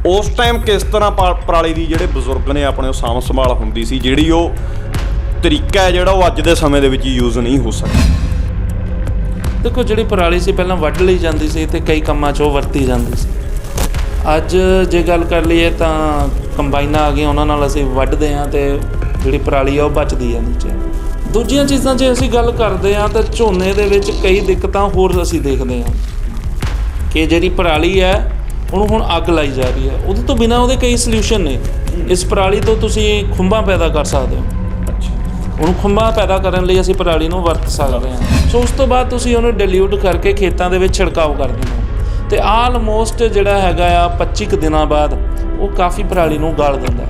उस टाइम किस तरह पराली ਦੀ ਜਿਹੜੇ ਬਜ਼ੁਰਗ ਨੇ ਆਪਣੇ ਸਾਂਭ ਸੰਭਾਲ ਹੁੰਦੀ ਸੀ, ਜਿਹੜੀ ਉਹ ਤਰੀਕਾ ਹੈ ਜਿਹੜਾ ਉਹ ਅੱਜ ਦੇ ਸਮੇਂ ਦੇ ਵਿੱਚ ਯੂਜ਼ ਨਹੀਂ ਹੋ ਸਕਦਾ। ਦੇਖੋ ਜਿਹੜੀ ਪਰਾਲੀ ਸੀ ਪਹਿਲਾਂ ਵੱਢ ਲਈ ਜਾਂਦੀ ਸੀ ਅਤੇ ਕਈ ਕੰਮਾਂ 'ਚ ਉਹ ਵਰਤੀ ਜਾਂਦੀ ਸੀ। ਅੱਜ ਜੇ ਗੱਲ ਕਰ ਲਈਏ ਤਾਂ ਕੰਬਾਈਨਾਂ ਆ ਗਈਆਂ, ਉਹਨਾਂ ਨਾਲ ਅਸੀਂ ਵੱਢਦੇ ਹਾਂ ਅਤੇ ਜਿਹੜੀ ਪਰਾਲੀ ਆ ਉਹ ਬਚਦੀ ਆ ਨੀਚੇ। ਦੂਜੀਆਂ ਚੀਜ਼ਾਂ ਜੇ ਅਸੀਂ ਗੱਲ ਕਰਦੇ ਹਾਂ ਤਾਂ ਝੋਨੇ ਦੇ ਵਿੱਚ ਕਈ ਦਿੱਕਤਾਂ ਹੋਰ ਅਸੀਂ ਦੇਖਦੇ ਹਾਂ ਕਿ ਜਿਹੜੀ ਪਰਾਲੀ ਹੈ ਉਹਨੂੰ ਹੁਣ ਅੱਗ ਲਾਈ ਜਾ ਰਹੀ ਹੈ। ਉਹਦੇ ਤੋਂ ਬਿਨਾਂ ਉਹਦੇ ਕਈ ਸਲਿਊਸ਼ਨ ਨੇ। ਇਸ ਪਰਾਲੀ ਤੋਂ ਤੁਸੀਂ ਖੁੰਬਾਂ ਪੈਦਾ ਕਰ ਸਕਦੇ ਹੋ। ਉਹਨੂੰ ਖੁੰਬਾਂ ਪੈਦਾ ਕਰਨ ਲਈ ਅਸੀਂ ਪਰਾਲੀ ਨੂੰ ਵਰਤ ਸਕਦੇ ਹਾਂ। ਸੋ ਉਸ ਤੋਂ ਬਾਅਦ ਤੁਸੀਂ ਉਹਨੂੰ ਡਿਲਿਊਟ ਕਰਕੇ ਖੇਤਾਂ ਦੇ ਵਿੱਚ ਛਿੜਕਾਓ ਕਰ ਦਿੰਦੇ ਹੋ ਅਤੇ ਆਲਮੋਸਟ ਜਿਹੜਾ ਹੈਗਾ ਆ 25 ਕੁ ਦਿਨਾਂ ਬਾਅਦ ਉਹ ਕਾਫੀ ਪਰਾਲੀ ਨੂੰ ਗਾਲ ਦਿੰਦਾ।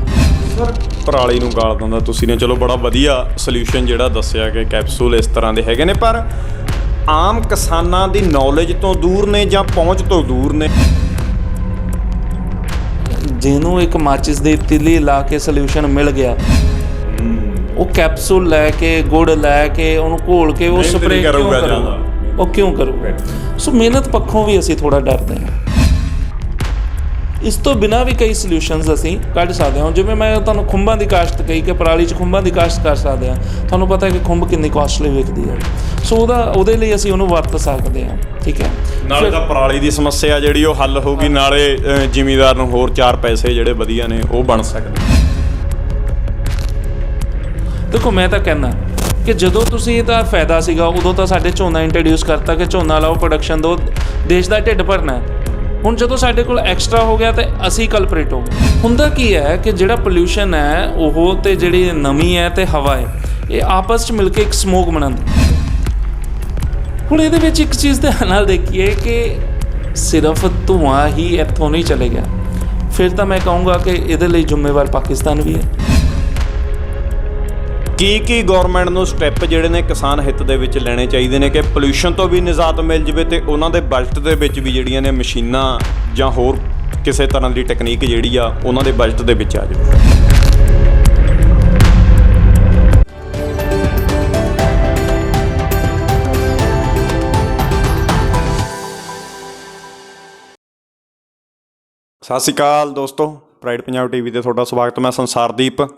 ਸਰ ਪਰਾਲੀ ਨੂੰ ਗਾਲ ਦਿੰਦਾ, ਤੁਸੀਂ ਨੇ ਚਲੋ ਬੜਾ ਵਧੀਆ ਸਲਿਊਸ਼ਨ ਜਿਹੜਾ ਦੱਸਿਆ ਕਿ ਕੈਪਸੂਲ ਇਸ ਤਰ੍ਹਾਂ ਦੇ ਹੈਗੇ ਨੇ, ਪਰ ਆਮ ਕਿਸਾਨਾਂ ਦੀ ਨੌਲੇਜ ਤੋਂ ਦੂਰ ਨੇ ਜਾਂ ਪਹੁੰਚ ਤੋਂ ਦੂਰ ਨੇ। ਜਿਹਨੂੰ ਇੱਕ ਮਾਚਿਸ ਦੀ ਤਿੱਲੀ ਲਾ ਕੇ ਸਲਿਊਸ਼ਨ ਮਿਲ ਗਿਆ, ਉਹ ਕੈਪਸੂਲ ਲੈ ਕੇ ਗੁੜ ਲੈ ਕੇ ਉਹਨੂੰ ਘੋਲ ਕੇ ਉਹ ਸਪਰੇਅ ਕਿਉਂ ਕਰੂਗਾ? ਉਹ ਕਿਉਂ ਕਰੂਗਾ? ਸੋ ਮਿਹਨਤ ਪੱਖੋਂ ਵੀ ਅਸੀਂ ਥੋੜ੍ਹਾ ਡਰਦੇ ਹਾਂ। ਇਸ ਤੋਂ ਬਿਨਾਂ ਵੀ ਕਈ ਸਲਿਊਸ਼ਨਸ ਅਸੀਂ ਕੱਢ ਸਕਦੇ ਹਾਂ। ਜਿਵੇਂ ਮੈਂ ਤੁਹਾਨੂੰ ਖੁੰਬਾਂ ਦੀ ਕਾਸ਼ਤ ਕਹੀ ਕਿ ਪਰਾਲੀ 'ਚ ਖੁੰਬਾਂ ਦੀ ਕਾਸ਼ਤ ਕਰ ਸਕਦੇ ਹਾਂ। ਤੁਹਾਨੂੰ ਪਤਾ ਹੈ ਕਿ ਖੁੰਬ ਕਿੰਨੀ ਕਾਸਟਲੀ ਵਿਕਦੀ ਹੈ। ਸੋ ਉਹਦੇ ਲਈ ਅਸੀਂ ਉਹਨੂੰ ਵਰਤ ਸਕਦੇ ਹਾਂ। ਠੀਕ ਹੈ, ਨਾਲੇ ਤਾਂ ਪਰਾਲੀ ਦੀ ਸਮੱਸਿਆ ਜਿਹੜੀ ਉਹ ਹੱਲ ਹੋਊਗੀ, ਨਾਲੇ ਜ਼ਿਮੀਂਦਾਰ ਨੂੰ ਹੋਰ 4 ਪੈਸੇ ਜਿਹੜੇ ਵਧੀਆ ਨੇ ਉਹ ਬਣ ਸਕਦੇ। ਦੇਖੋ ਮੈਂ ਤਾਂ ਕਹਿੰਦਾ ਕਿ ਜਦੋਂ ਤੁਸੀਂ ਇਹਦਾ ਫਾਇਦਾ ਸੀਗਾ ਉਦੋਂ ਤਾਂ ਸਾਡੇ ਝੋਨਾ ਇੰਟਰੋਡਿਊਸ ਕਰਤਾ ਕਿ ਝੋਨਾ ਲਾਓ, ਪ੍ਰੋਡਕਸ਼ਨ ਦਿਓ, ਦੇਸ਼ ਦਾ ਢਿੱਡ ਭਰਨਾ ਹੈ। ਹੁਣ ਜਦੋਂ ਸਾਡੇ ਕੋਲ ਐਕਸਟਰਾ ਹੋ ਗਿਆ ਤਾਂ ਅਸੀਂ ਕਲਪਰੇਟ ਹੋ ਗਏ। ਹੁੰਦਾ ਕੀ ਹੈ ਕਿ ਜਿਹੜਾ ਪੋਲਿਊਸ਼ਨ ਹੈ ਉਹ ਅਤੇ ਜਿਹੜੀ ਨਮੀ ਹੈ ਅਤੇ ਹਵਾ ਹੈ, ਇਹ ਆਪਸ 'ਚ ਮਿਲ ਕੇ ਇੱਕ ਸਮੋਕ ਬਣਾਉਂਦੀ। ਹੁਣ ਇਹਦੇ ਵਿੱਚ ਇੱਕ ਚੀਜ਼ ਧਿਆਨ ਨਾਲ ਦੇਖੀਏ ਕਿ ਸਿਰਫ ਧੂੰਆਂ ਹੀ ਇੱਥੋਂ ਨਹੀਂ ਚਲੇਗਾ, ਫਿਰ ਤਾਂ ਮੈਂ ਕਹੂੰਗਾ ਕਿ ਇਹਦੇ ਲਈ ਜ਼ਿੰਮੇਵਾਰ ਪਾਕਿਸਤਾਨ ਵੀ ਹੈ। ਕੀ ਗੌਰਮੈਂਟ ਨੂੰ ਸਟੈਪ ਜਿਹੜੇ ਨੇ ਕਿਸਾਨ ਹਿੱਤ ਦੇ ਵਿੱਚ ਲੈਣੇ ਚਾਹੀਦੇ ਨੇ ਕਿ ਪੋਲਿਊਸ਼ਨ ਤੋਂ ਵੀ ਨਿਜਾਤ ਮਿਲ ਜਾਵੇ ਅਤੇ ਉਹਨਾਂ ਦੇ ਬਜਟ ਦੇ ਵਿੱਚ ਵੀ ਜਿਹੜੀਆਂ ਨੇ ਮਸ਼ੀਨਾਂ ਜਾਂ ਹੋਰ ਕਿਸੇ ਤਰ੍ਹਾਂ ਦੀ ਟੈਕਨੀਕ ਜਿਹੜੀ ਆ ਉਹਨਾਂ ਦੇ ਬਜਟ ਦੇ ਵਿੱਚ ਆ ਜਾਵੇ? ਸਤਿ ਸ਼੍ਰੀ ਅਕਾਲ ਦੋਸਤੋ, ਪ੍ਰਾਈਡ ਪੰਜਾਬ TV ਤੇ ਤੁਹਾਡਾ ਸਵਾਗਤ। ਮੈਂ ਸੰਸਾਰਦੀਪ।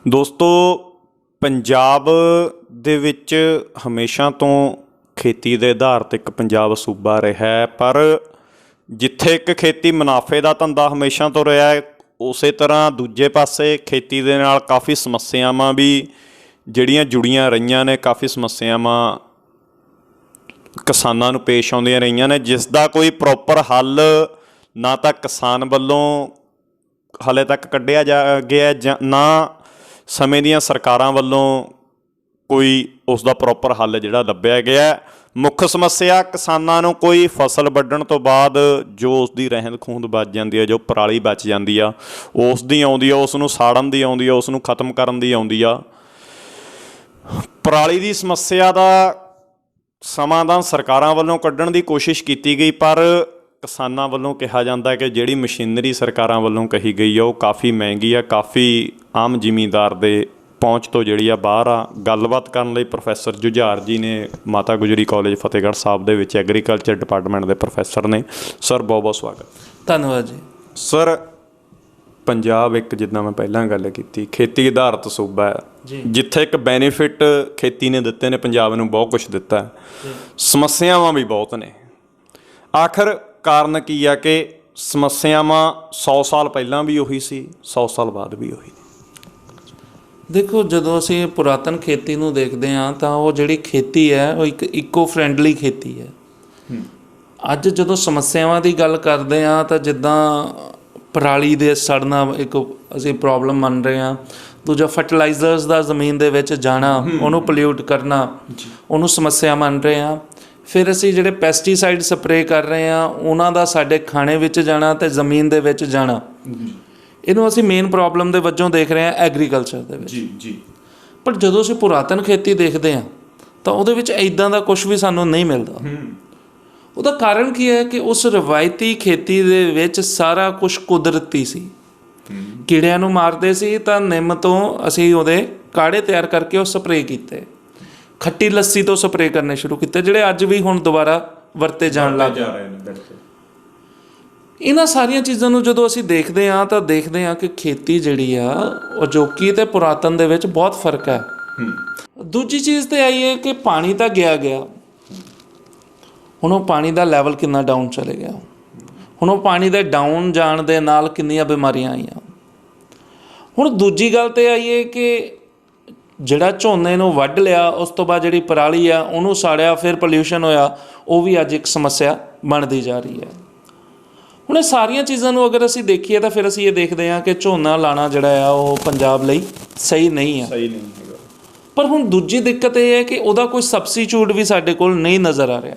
ਦੋਸਤੋ, ਪੰਜਾਬ ਦੇ ਵਿੱਚ ਹਮੇਸ਼ਾ ਤੋਂ ਖੇਤੀ ਦੇ ਆਧਾਰ 'ਤੇ ਇੱਕ ਪੰਜਾਬ ਸੂਬਾ ਰਿਹਾ ਹੈ, ਪਰ ਜਿੱਥੇ ਇੱਕ ਖੇਤੀ ਮੁਨਾਫੇ ਦਾ ਧੰਦਾ ਹਮੇਸ਼ਾ ਤੋਂ ਰਿਹਾ ਹੈ, ਉਸੇ ਤਰ੍ਹਾਂ ਦੂਜੇ ਪਾਸੇ ਖੇਤੀ ਦੇ ਨਾਲ ਕਾਫੀ ਸਮੱਸਿਆਵਾਂ ਵੀ ਜਿਹੜੀਆਂ ਜੁੜੀਆਂ ਰਹੀਆਂ ਨੇ, ਕਾਫੀ ਸਮੱਸਿਆਵਾਂ ਕਿਸਾਨਾਂ ਨੂੰ ਪੇਸ਼ ਆਉਂਦੀਆਂ ਰਹੀਆਂ ਨੇ, ਜਿਸ ਦਾ ਕੋਈ ਪ੍ਰੋਪਰ ਹੱਲ ਨਾ ਤਾਂ ਕਿਸਾਨ ਵੱਲੋਂ ਹਾਲੇ ਤੱਕ ਕੱਢਿਆ ਗਿਆ ਜਾਂ ਨਾ ਸਮੇਂ ਦੀਆਂ ਸਰਕਾਰਾਂ ਵੱਲੋਂ ਕੋਈ ਉਸ ਦਾ ਪ੍ਰੋਪਰ ਹੱਲ ਜਿਹੜਾ ਲੱਭਿਆ ਗਿਆ। ਮੁੱਖ ਸਮੱਸਿਆ ਕਿਸਾਨਾਂ ਨੂੰ ਕੋਈ ਫਸਲ ਵੱਢਣ ਤੋਂ ਬਾਅਦ ਜੋ ਉਸ ਦੀ ਰਹਿੰਦ ਖੂੰਹਦ ਬਚ ਜਾਂਦੀ ਹੈ, ਜੋ ਪਰਾਲੀ ਬਚ ਜਾਂਦੀ ਆ, ਉਸ ਦੀ ਆਉਂਦੀ ਆ, ਉਸ ਨੂੰ ਸਾੜਨ ਦੀ ਆਉਂਦੀ ਆ, ਉਸ ਨੂੰ ਖਤਮ ਕਰਨ ਦੀ ਆਉਂਦੀ ਆ। ਪਰਾਲੀ ਦੀ ਸਮੱਸਿਆ ਦਾ ਸਮਾਧਾਨ ਸਰਕਾਰਾਂ ਵੱਲੋਂ ਕੱਢਣ ਦੀ ਕੋਸ਼ਿਸ਼ ਕੀਤੀ ਗਈ, ਪਰ ਕਿਸਾਨਾਂ ਵੱਲੋਂ ਕਿਹਾ ਜਾਂਦਾ ਕਿ ਜਿਹੜੀ ਮਸ਼ੀਨਰੀ ਸਰਕਾਰਾਂ ਵੱਲੋਂ ਕਹੀ ਗਈ ਆ ਉਹ ਕਾਫੀ ਮਹਿੰਗੀ ਆ, ਕਾਫੀ ਆਮ ਜ਼ਿਮੀਂਦਾਰ ਦੇ ਪਹੁੰਚ ਤੋਂ ਜਿਹੜੀ ਆ ਬਾਹਰ ਆ। ਗੱਲਬਾਤ ਕਰਨ ਲਈ ਪ੍ਰੋਫੈਸਰ ਜੁਝਾਰ ਜੀ ਨੇ, ਮਾਤਾ ਗੁਜਰੀ ਕਾਲਜ ਫਤਿਹਗੜ੍ਹ ਸਾਹਿਬ ਦੇ ਵਿੱਚ ਐਗਰੀਕਲਚਰ ਡਿਪਾਰਟਮੈਂਟ ਦੇ ਪ੍ਰੋਫੈਸਰ ਨੇ। ਸਰ ਬਹੁਤ ਬਹੁਤ ਸਵਾਗਤ। ਧੰਨਵਾਦ ਜੀ। ਸਰ, ਪੰਜਾਬ ਇੱਕ, ਜਿੱਦਾਂ ਮੈਂ ਪਹਿਲਾਂ ਗੱਲ ਕੀਤੀ, ਖੇਤੀ ਆਧਾਰਿਤ ਸੂਬਾ ਹੈ, ਜਿੱਥੇ ਇੱਕ ਬੈਨੀਫਿਟ ਖੇਤੀ ਨੇ ਦਿੱਤੇ ਨੇ, ਪੰਜਾਬ ਨੂੰ ਬਹੁਤ ਕੁਛ ਦਿੱਤਾ, ਸਮੱਸਿਆਵਾਂ ਵੀ ਬਹੁਤ ਨੇ। ਆਖਰ ਕਾਰਨ ਕੀ ਆ ਕਿ ਸਮੱਸਿਆਵਾਂ 100 ਸਾਲ ਪਹਿਲਾਂ ਵੀ ਉਹੀ ਸੀ, 100 ਸਾਲ ਬਾਅਦ ਵੀ ਉਹੀ? ਦੇਖੋ, ਜਦੋਂ ਅਸੀਂ ਪੁਰਾਤਨ ਖੇਤੀ ਨੂੰ ਦੇਖਦੇ ਹਾਂ ਤਾਂ ਉਹ ਜਿਹੜੀ ਖੇਤੀ ਹੈ ਉਹ ਇੱਕ ਇਕੋ ਫਰੈਂਡਲੀ ਖੇਤੀ ਹੈ। ਅੱਜ ਜਦੋਂ ਸਮੱਸਿਆਵਾਂ ਦੀ ਗੱਲ ਕਰਦੇ ਹਾਂ ਤਾਂ ਜਿੱਦਾਂ ਪਰਾਲੀ ਦੇ ਸੜਨਾ ਇੱਕ ਅਸੀਂ ਪ੍ਰੋਬਲਮ ਮੰਨ ਰਹੇ ਹਾਂ, ਦੂਜਾ ਫਰਟੀਲਾਈਜ਼ਰਸ ਦਾ ਜ਼ਮੀਨ ਦੇ ਵਿੱਚ ਜਾਣਾ, ਉਹਨੂੰ ਪੋਲਿਊਟ ਕਰਨਾ, ਉਹਨੂੰ ਸਮੱਸਿਆ ਮੰਨ ਰਹੇ ਹਾਂ। ਫਿਰ ਅਸੀਂ ਜਿਹੜੇ ਪੈਸਟੀਸਾਈਡ ਸਪਰੇਅ ਕਰ ਰਹੇ ਹਾਂ ਉਹਨਾਂ ਦਾ ਸਾਡੇ ਖਾਣੇ ਵਿੱਚ ਜਾਣਾ ਅਤੇ ਜ਼ਮੀਨ ਦੇ ਵਿੱਚ ਜਾਣਾ, ਇਹਨੂੰ ਅਸੀਂ ਮੇਨ ਪ੍ਰੋਬਲਮ ਦੇ ਵਜੋਂ ਦੇਖ ਰਹੇ ਹਾਂ ਐਗਰੀਕਲਚਰ ਦੇ ਵਿੱਚ। ਪਰ ਜਦੋਂ ਅਸੀਂ ਪੁਰਾਤਨ ਖੇਤੀ ਦੇਖਦੇ ਹਾਂ ਤਾਂ ਉਹਦੇ ਵਿੱਚ ਇੱਦਾਂ ਦਾ ਕੁਛ ਵੀ ਸਾਨੂੰ ਨਹੀਂ ਮਿਲਦਾ। ਉਹਦਾ ਕਾਰਨ ਕੀ ਹੈ ਕਿ ਉਸ ਰਵਾਇਤੀ ਖੇਤੀ ਦੇ ਵਿੱਚ ਸਾਰਾ ਕੁਛ ਕੁਦਰਤੀ ਸੀ। ਕੀੜਿਆਂ ਨੂੰ ਮਾਰਦੇ ਸੀ ਤਾਂ ਨਿੰਮ ਤੋਂ ਅਸੀਂ ਉਹਦੇ ਕਾੜੇ ਤਿਆਰ ਕਰਕੇ ਉਹ ਸਪਰੇਅ ਕੀਤੇ, ਖੱਟੀ ਲੱਸੀ ਤੋਂ ਸਪਰੇਅ ਕਰਨੇ ਸ਼ੁਰੂ ਕੀਤੇ, ਜਿਹੜੇ ਅੱਜ ਵੀ ਹੁਣ ਦੁਬਾਰਾ ਵਰਤੇ ਜਾਣ ਲੱਗ ਰਹੇ ਨੇ। ਇਹਨਾਂ ਸਾਰੀਆਂ ਚੀਜ਼ਾਂ ਨੂੰ ਜਦੋਂ ਅਸੀਂ ਦੇਖਦੇ ਹਾਂ ਤਾਂ ਦੇਖਦੇ ਹਾਂ ਕਿ ਖੇਤੀ ਜਿਹੜੀ ਆ ਅਜੋਕੀ ਅਤੇ ਪੁਰਾਤਨ ਦੇ ਵਿੱਚ ਬਹੁਤ ਫਰਕ ਹੈ। ਦੂਜੀ ਚੀਜ਼ ਤੇ ਆਈ ਹੈ ਕਿ ਪਾਣੀ ਤਾਂ ਗਿਆ ਹੁਣ ਉਹ ਪਾਣੀ ਦਾ ਲੈਵਲ ਕਿੰਨਾ ਡਾਊਨ ਚਲੇ ਗਿਆ। ਹੁਣ ਉਹ ਪਾਣੀ ਦੇ ਡਾਊਨ ਜਾਣ ਦੇ ਨਾਲ ਕਿੰਨੀਆਂ ਬਿਮਾਰੀਆਂ ਆਈਆਂ। ਹੁਣ ਦੂਜੀ ਗੱਲ ਤੇ ਆਈਏ ਕਿ ਜਿਹੜਾ ਝੋਨੇ ਨੂੰ ਵੱਢ ਲਿਆ ਉਸ ਤੋਂ ਬਾਅਦ ਜਿਹੜੀ ਪਰਾਲੀ ਆ ਉਹਨੂੰ ਸਾੜਿਆ, ਫਿਰ ਪੋਲਿਊਸ਼ਨ ਹੋਇਆ, ਉਹ ਵੀ ਅੱਜ ਇੱਕ ਸਮੱਸਿਆ ਬਣਦੀ ਜਾ ਰਹੀ ਹੈ। ਹੁਣ ਇਹ ਸਾਰੀਆਂ ਚੀਜ਼ਾਂ ਨੂੰ ਅਗਰ ਅਸੀਂ ਦੇਖੀਏ ਤਾਂ ਫਿਰ ਅਸੀਂ ਇਹ ਦੇਖਦੇ ਹਾਂ ਕਿ ਝੋਨਾ ਲਾਉਣਾ ਜਿਹੜਾ ਆ ਉਹ ਪੰਜਾਬ ਲਈ ਸਹੀ ਨਹੀਂ ਹੈ। ਪਰ ਹੁਣ ਦੂਜੀ ਦਿੱਕਤ ਇਹ ਹੈ ਕਿ ਉਹਦਾ ਕੋਈ ਸਬਸਟੀਚਿਊਟ ਵੀ ਸਾਡੇ ਕੋਲ ਨਹੀਂ ਨਜ਼ਰ ਆ ਰਿਹਾ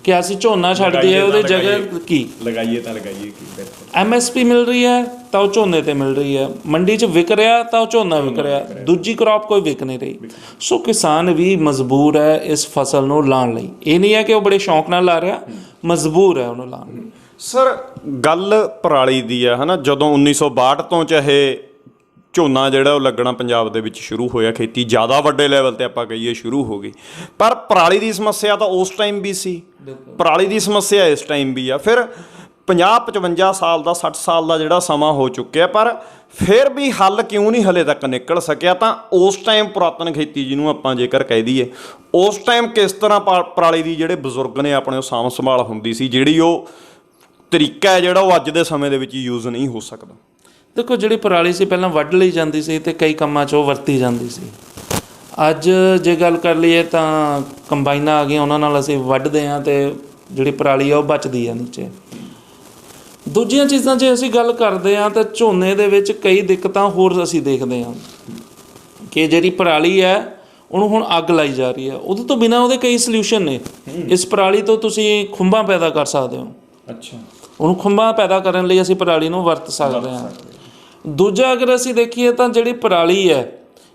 ਕਿ ਅਸੀਂ ਝੋਨਾ ਛੱਡ ਦਈਏ ਉਹਦੇ ਜਗ੍ਹਾ ਕੀ ਲਗਾਈਏ ਕੀ MSP ਮਿਲ ਰਹੀ ਹੈ ਤਾਂ ਉਹ ਝੋਨੇ 'ਤੇ ਮਿਲ ਰਹੀ ਹੈ, ਮੰਡੀ 'ਚ ਵਿਕ ਰਿਹਾ ਤਾਂ ਉਹ ਝੋਨਾ ਵਿਕ ਰਿਹਾ, ਦੂਜੀ ਕ੍ਰੌਪ ਕੋਈ ਵਿਕ ਨਹੀਂ ਰਹੀ। ਸੋ ਕਿਸਾਨ ਵੀ ਮਜਬੂਰ ਹੈ ਇਸ ਫਸਲ ਨੂੰ ਲਾਉਣ ਲਈ। ਇਹ ਨਹੀਂ ਹੈ ਕਿ ਉਹ ਬੜੇ ਸ਼ੌਂਕ ਨਾਲ ਲਾ ਰਿਹਾ, ਮਜਬੂਰ ਹੈ ਉਹਨੂੰ ਲਾਉਣ ਲਈ। ਸਰ ਗੱਲ ਪਰਾਲੀ ਦੀ ਆ, ਹੈ ਨਾ, ਜਦੋਂ 1962 ਤੋਂ ਚਾਹੇ ਝੋਨਾ ਜਿਹੜਾ ਉਹ ਲੱਗਣਾ ਪੰਜਾਬ ਦੇ ਵਿੱਚ ਸ਼ੁਰੂ ਹੋਇਆ, ਖੇਤੀ ਜ਼ਿਆਦਾ ਵੱਡੇ ਲੈਵਲ 'ਤੇ ਆਪਾਂ ਕਹੀਏ ਸ਼ੁਰੂ ਹੋ ਗਈ, ਪਰ ਪਰਾਲੀ ਦੀ ਸਮੱਸਿਆ ਤਾਂ ਉਸ ਟਾਈਮ ਵੀ ਸੀ, ਪਰਾਲੀ ਦੀ ਸਮੱਸਿਆ ਇਸ ਟਾਈਮ ਵੀ ਆ। ਫਿਰ 50-55 ਸਾਲ ਦਾ 60 ਸਾਲ ਦਾ ਜਿਹੜਾ ਸਮਾਂ ਹੋ ਚੁੱਕਿਆ, ਪਰ ਫਿਰ ਵੀ ਹੱਲ ਕਿਉਂ ਨਹੀਂ ਹਲੇ ਤੱਕ ਨਿਕਲ ਸਕਿਆ। ਤਾਂ ਉਸ ਟਾਈਮ ਪੁਰਾਤਨ ਖੇਤੀ ਜਿਹਨੂੰ ਆਪਾਂ ਜੇਕਰ ਕਹਿ ਦਈਏ, ਉਸ ਟਾਈਮ ਕਿਸ ਤਰ੍ਹਾਂ ਪਰਾਲੀ ਦੀ ਜਿਹੜੇ ਬਜ਼ੁਰਗ ਨੇ ਆਪਣੇ ਉਹ ਸਾਂਭ ਸੰਭਾਲ ਹੁੰਦੀ ਸੀ, ਜਿਹੜੀ ਉਹ ਤਰੀਕਾ ਹੈ ਜਿਹੜਾ ਉਹ ਅੱਜ ਦੇ ਸਮੇਂ ਦੇ ਵਿੱਚ ਯੂਜ਼ ਨਹੀਂ ਹੋ ਸਕਦਾ। ਦੇਖੋ, ਜਿਹੜੀ ਪਰਾਲੀ ਸੀ ਪਹਿਲਾਂ ਵੱਢ ਲਈ ਜਾਂਦੀ ਸੀ ਅਤੇ ਕਈ ਕੰਮਾਂ 'ਚ ਉਹ ਵਰਤੀ ਜਾਂਦੀ ਸੀ। ਅੱਜ ਜੇ ਗੱਲ ਕਰ ਲਈਏ ਤਾਂ ਕੰਬਾਈਨਾਂ ਆ ਗਈਆਂ, ਉਹਨਾਂ ਨਾਲ ਅਸੀਂ ਵੱਢਦੇ ਹਾਂ ਅਤੇ ਜਿਹੜੀ ਪਰਾਲੀ ਆ ਉਹ ਬਚਦੀ ਆ ਨੀਚੇ। ਦੂਜੀਆਂ ਚੀਜ਼ਾਂ ਜੇ ਅਸੀਂ ਗੱਲ ਕਰਦੇ ਹਾਂ ਤਾਂ ਝੋਨੇ ਦੇ ਵਿੱਚ ਕਈ ਦਿੱਕਤਾਂ ਹੋਰ ਅਸੀਂ ਦੇਖਦੇ ਹਾਂ ਕਿ ਜਿਹੜੀ ਪਰਾਲੀ ਹੈ ਉਹਨੂੰ ਹੁਣ ਅੱਗ ਲਾਈ ਜਾ ਰਹੀ ਹੈ। ਉਹਦੇ ਤੋਂ ਬਿਨਾਂ ਉਹਦੇ ਕਈ ਸਲਿਊਸ਼ਨ ਨੇ। ਇਸ ਪਰਾਲੀ ਤੋਂ ਤੁਸੀਂ ਖੁੰਬਾਂ ਪੈਦਾ ਕਰ ਸਕਦੇ ਹੋ। ਅੱਛਾ, ਉਹਨੂੰ ਖੁੰਬਾਂ ਪੈਦਾ ਕਰਨ ਲਈ ਅਸੀਂ ਪਰਾਲੀ ਨੂੰ ਵਰਤ ਸਕਦੇ ਹਾਂ। ਦੂਜਾ ਅਗਰ ਅਸੀਂ ਦੇਖੀਏ ਤਾਂ ਜਿਹੜੀ ਪਰਾਲੀ ਹੈ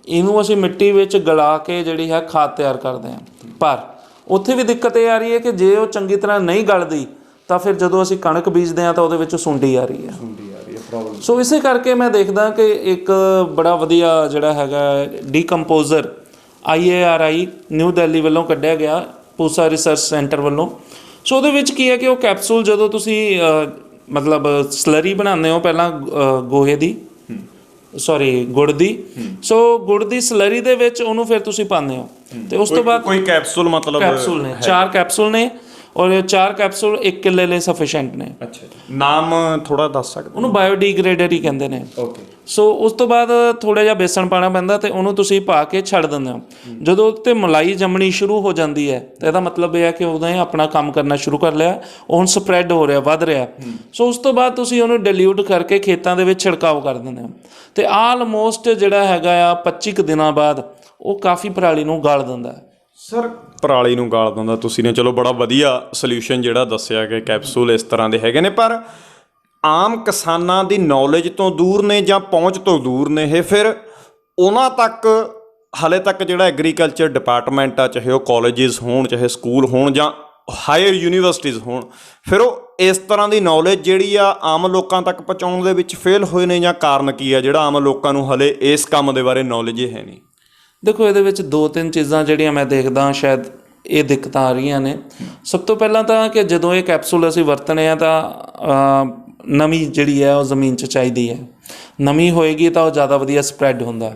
ਇਹਨੂੰ ਅਸੀਂ ਮਿੱਟੀ ਵਿੱਚ ਗਲਾ ਕੇ ਜਿਹੜੀ ਹੈ ਖਾਦ ਤਿਆਰ ਕਰਦੇ ਹਾਂ, ਪਰ ਉੱਥੇ ਵੀ ਦਿੱਕਤ ਇਹ ਆ ਰਹੀ ਹੈ ਕਿ ਜੇ ਉਹ ਚੰਗੀ ਤਰ੍ਹਾਂ ਨਹੀਂ ਗਲਦੀ ਤਾਂ ਫਿਰ ਜਦੋਂ ਅਸੀਂ ਕਣਕ ਬੀਜਦੇ ਹਾਂ ਤਾਂ ਉਹਦੇ ਵਿੱਚ ਸੁੰਡੀ ਆ ਰਹੀ ਹੈ। ਸੋ ਇਸੇ ਕਰਕੇ ਮੈਂ ਦੇਖਦਾ ਕਿ ਇੱਕ ਬੜਾ ਵਧੀਆ ਜਿਹੜਾ ਹੈਗਾ ਡੀਕੰਪੋਜ਼ਰ IARI ਨਿਊ ਦਿੱਲੀ ਵੱਲੋਂ ਕੱਢਿਆ ਗਿਆ, ਪੂਸਾ ਰਿਸਰਚ ਸੈਂਟਰ ਵੱਲੋਂ। ਸੋ ਉਹਦੇ ਵਿੱਚ ਕੀ ਹੈ ਕਿ ਉਹ ਕੈਪਸੂਲ ਜਦੋਂ ਤੁਸੀਂ ਮਤਲਬ ਸਲਰੀ ਬਣਾਉਂਦੇ ਹੋ ਪਹਿਲਾਂ ਗੁੜ ਦੀ, ਸੋ ਗੁੜ ਦੀ ਸਲਰੀ ਦੇ ਵਿੱਚ ਉਹਨੂੰ ਫਿਰ ਤੁਸੀਂ ਪਾਉਂਦੇ ਹੋ ਅਤੇ ਉਸ ਤੋਂ ਬਾਅਦ ਕੋਈ ਕੈਪਸੂਲ ਮਤਲਬ ਕੈਪਸੂਲ ਨੇ 4 ਕੈਪਸੂਲ ਨੇ ਔਰ 4 ਕੈਪਸੂਲ 1 ਕਿੱਲੇ ਲਈ ਸਫੀਸ਼ੈਂਟ ਨੇ। ਅੱਛਾ, ਨਾਮ ਥੋੜਾ ਦੱਸ ਸਕਦੇ? ਉਹਨੂੰ ਬਾਇਓਡੀਗ੍ਰੇਡਰ ਹੀ ਕਹਿੰਦੇ ਨੇ। ਓਕੇ। ਸੋ ਉਸ ਤੋਂ ਬਾਅਦ ਥੋੜ੍ਹਾ ਜਿਹਾ ਬੇਸਣ ਪਾਉਣਾ ਪੈਂਦਾ ਅਤੇ ਉਹਨੂੰ ਤੁਸੀਂ ਪਾ ਕੇ ਛੱਡ ਦਿੰਦੇ ਹੋ। ਜਦੋਂ ਉੱਤੇ ਮਲਾਈ ਜੰਮਣੀ ਸ਼ੁਰੂ ਹੋ ਜਾਂਦੀ ਹੈ ਤਾਂ ਇਹਦਾ ਮਤਲਬ ਇਹ ਹੈ ਕਿ ਉਹਨੇ ਆਪਣਾ ਕੰਮ ਕਰਨਾ ਸ਼ੁਰੂ ਕਰ ਲਿਆ, ਉਹ ਹੁਣ ਸਪਰੈਡ ਹੋ ਰਿਹਾ, ਵੱਧ ਰਿਹਾ। ਸੋ ਉਸ ਤੋਂ ਬਾਅਦ ਤੁਸੀਂ ਉਹਨੂੰ ਡਿਲਿਊਟ ਕਰਕੇ ਖੇਤਾਂ ਦੇ ਵਿੱਚ ਛਿੜਕਾਓ ਕਰ ਦਿੰਦੇ ਹੋ ਅਤੇ ਆਲਮੋਸਟ ਜਿਹੜਾ ਹੈਗਾ ਆ 25 ਕੁ ਦਿਨਾਂ ਬਾਅਦ ਉਹ ਕਾਫੀ ਪਰਾਲੀ ਨੂੰ ਗਾਲ ਦਿੰਦਾ। ਸਰ, ਪਰਾਲੀ ਨੂੰ ਗਾਲ ਦਿੰਦਾ, ਤੁਸੀਂ ਨੇ ਚਲੋ ਬੜਾ ਵਧੀਆ ਸੋਲਿਊਸ਼ਨ ਜਿਹੜਾ ਦੱਸਿਆ ਕਿ ਕੈਪਸੂਲ ਇਸ ਤਰ੍ਹਾਂ ਦੇ ਹੈਗੇ ਨੇ, ਪਰ ਆਮ ਕਿਸਾਨਾਂ ਦੀ ਨੌਲੇਜ ਤੋਂ ਦੂਰ ਨੇ ਜਾਂ ਪਹੁੰਚ ਤੋਂ ਦੂਰ ਨੇ ਇਹ। ਫਿਰ ਉਹਨਾਂ ਤੱਕ ਹਾਲੇ ਤੱਕ ਜਿਹੜਾ ਐਗਰੀਕਲਚਰ ਡਿਪਾਰਟਮੈਂਟ ਆ, ਚਾਹੇ ਉਹ ਕਾਲਜਿਸ ਹੋਣ, ਚਾਹੇ ਸਕੂਲ ਹੋਣ ਜਾਂ ਹਾਇਰ ਯੂਨੀਵਰਸਿਟੀਜ਼ ਹੋਣ, ਫਿਰ ਉਹ ਇਸ ਤਰ੍ਹਾਂ ਦੀ ਨੌਲੇਜ ਜਿਹੜੀ ਆ ਆਮ ਲੋਕਾਂ ਤੱਕ ਪਹੁੰਚਾਉਣ ਦੇ ਵਿੱਚ ਫੇਲ ਹੋਏ ਨੇ, ਜਾਂ ਕਾਰਨ ਕੀ ਆ ਜਿਹੜਾ ਆਮ ਲੋਕਾਂ ਨੂੰ ਹਾਲੇ ਇਸ ਕੰਮ ਦੇ ਬਾਰੇ ਨੌਲੇਜ ਹੀ ਹੈ ਨਹੀਂ? ਦੇਖੋ, ਇਹਦੇ ਵਿੱਚ 2-3 ਚੀਜ਼ਾਂ ਜਿਹੜੀਆਂ ਮੈਂ ਦੇਖਦਾ ਸ਼ਾਇਦ ਇਹ ਦਿੱਕਤਾਂ ਆ ਰਹੀਆਂ ਨੇ। ਸਭ ਤੋਂ ਪਹਿਲਾਂ ਤਾਂ ਕਿ ਜਦੋਂ ਇਹ ਕੈਪਸੂਲ ਅਸੀਂ ਵਰਤਣੇ ਆ ਤਾਂ ਨਮੀ ਜਿਹੜੀ ਹੈ ਉਹ ਜ਼ਮੀਨ 'ਚ ਚਾਹੀਦੀ ਹੈ। ਨਮੀ ਹੋਏਗੀ ਤਾਂ ਉਹ ਜ਼ਿਆਦਾ ਵਧੀਆ ਸਪਰੈਡ ਹੁੰਦਾ।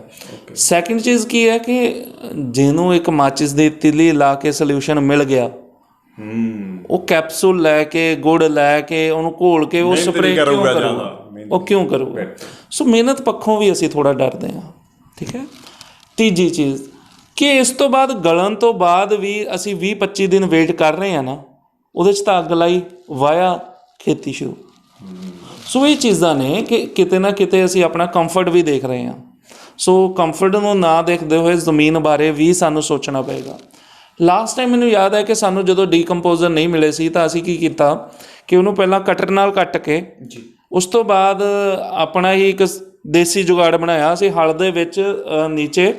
ਸੈਕਿੰਡ ਚੀਜ਼ ਕੀ ਹੈ ਕਿ ਜਿਹਨੂੰ ਇੱਕ ਮਾਚਿਸ ਦੀ ਤਿੱਲੀ ਲਾ ਕੇ ਸੋਲਿਊਸ਼ਨ ਮਿਲ ਗਿਆ, ਉਹ ਕੈਪਸੂਲ ਲੈ ਕੇ, ਗੁੜ ਲੈ ਕੇ, ਉਹਨੂੰ ਘੋਲ ਕੇ ਉਹ ਸਪਰੇਅ ਕਿਉਂ ਕਰੂਗਾ? ਉਹ ਕਿਉਂ ਕਰੂਗਾ? ਸੋ ਮਿਹਨਤ ਪੱਖੋਂ ਵੀ ਅਸੀਂ ਥੋੜ੍ਹਾ ਡਰਦੇ ਹਾਂ। ਠੀਕ ਹੈ। ਤੀਜੀ ਚੀਜ਼ ਕਿ ਇਸ ਤੋਂ ਬਾਅਦ ਗਲਣ ਤੋਂ ਬਾਅਦ ਵੀ ਅਸੀਂ 20-25 ਦਿਨ ਵੇਟ ਕਰ ਰਹੇ ਹਾਂ ਨਾ, ਉਹਦੇ 'ਚ ਤਾਂ ਅੱਗ ਲਾਈ, ਵਾਇਆ, ਖੇਤੀ ਸ਼ੁਰੂ। ਸੋ ਇਹ ਚੀਜ਼ਾਂ ਨੇ ਕਿ ਕਿਤੇ ਨਾ ਕਿਤੇ ਅਸੀਂ ਆਪਣਾ ਕੰਫਰਟ ਵੀ ਦੇਖ ਰਹੇ ਹਾਂ। ਸੋ ਕੰਫਰਟ ਨੂੰ ਨਾ ਦੇਖਦੇ ਹੋਏ ਜ਼ਮੀਨ ਬਾਰੇ ਵੀ ਸਾਨੂੰ ਸੋਚਣਾ ਪਏਗਾ। ਲਾਸਟ ਟਾਈਮ ਮੈਨੂੰ ਯਾਦ ਹੈ ਕਿ ਸਾਨੂੰ ਜਦੋਂ ਡੀਕੰਪੋਜ਼ਰ ਨਹੀਂ ਮਿਲੇ ਸੀ ਤਾਂ ਅਸੀਂ ਕੀ ਕੀਤਾ ਕਿ ਉਹਨੂੰ ਪਹਿਲਾਂ ਕਟਰ ਨਾਲ ਕੱਟ ਕੇ ਉਸ ਤੋਂ ਬਾਅਦ ਆਪਣਾ ਹੀ ਇੱਕ ਦੇਸੀ ਜੁਗਾੜ ਬਣਾਇਆ। ਅਸੀਂ ਹਲ ਦੇ ਵਿੱਚ ਨੀਚੇ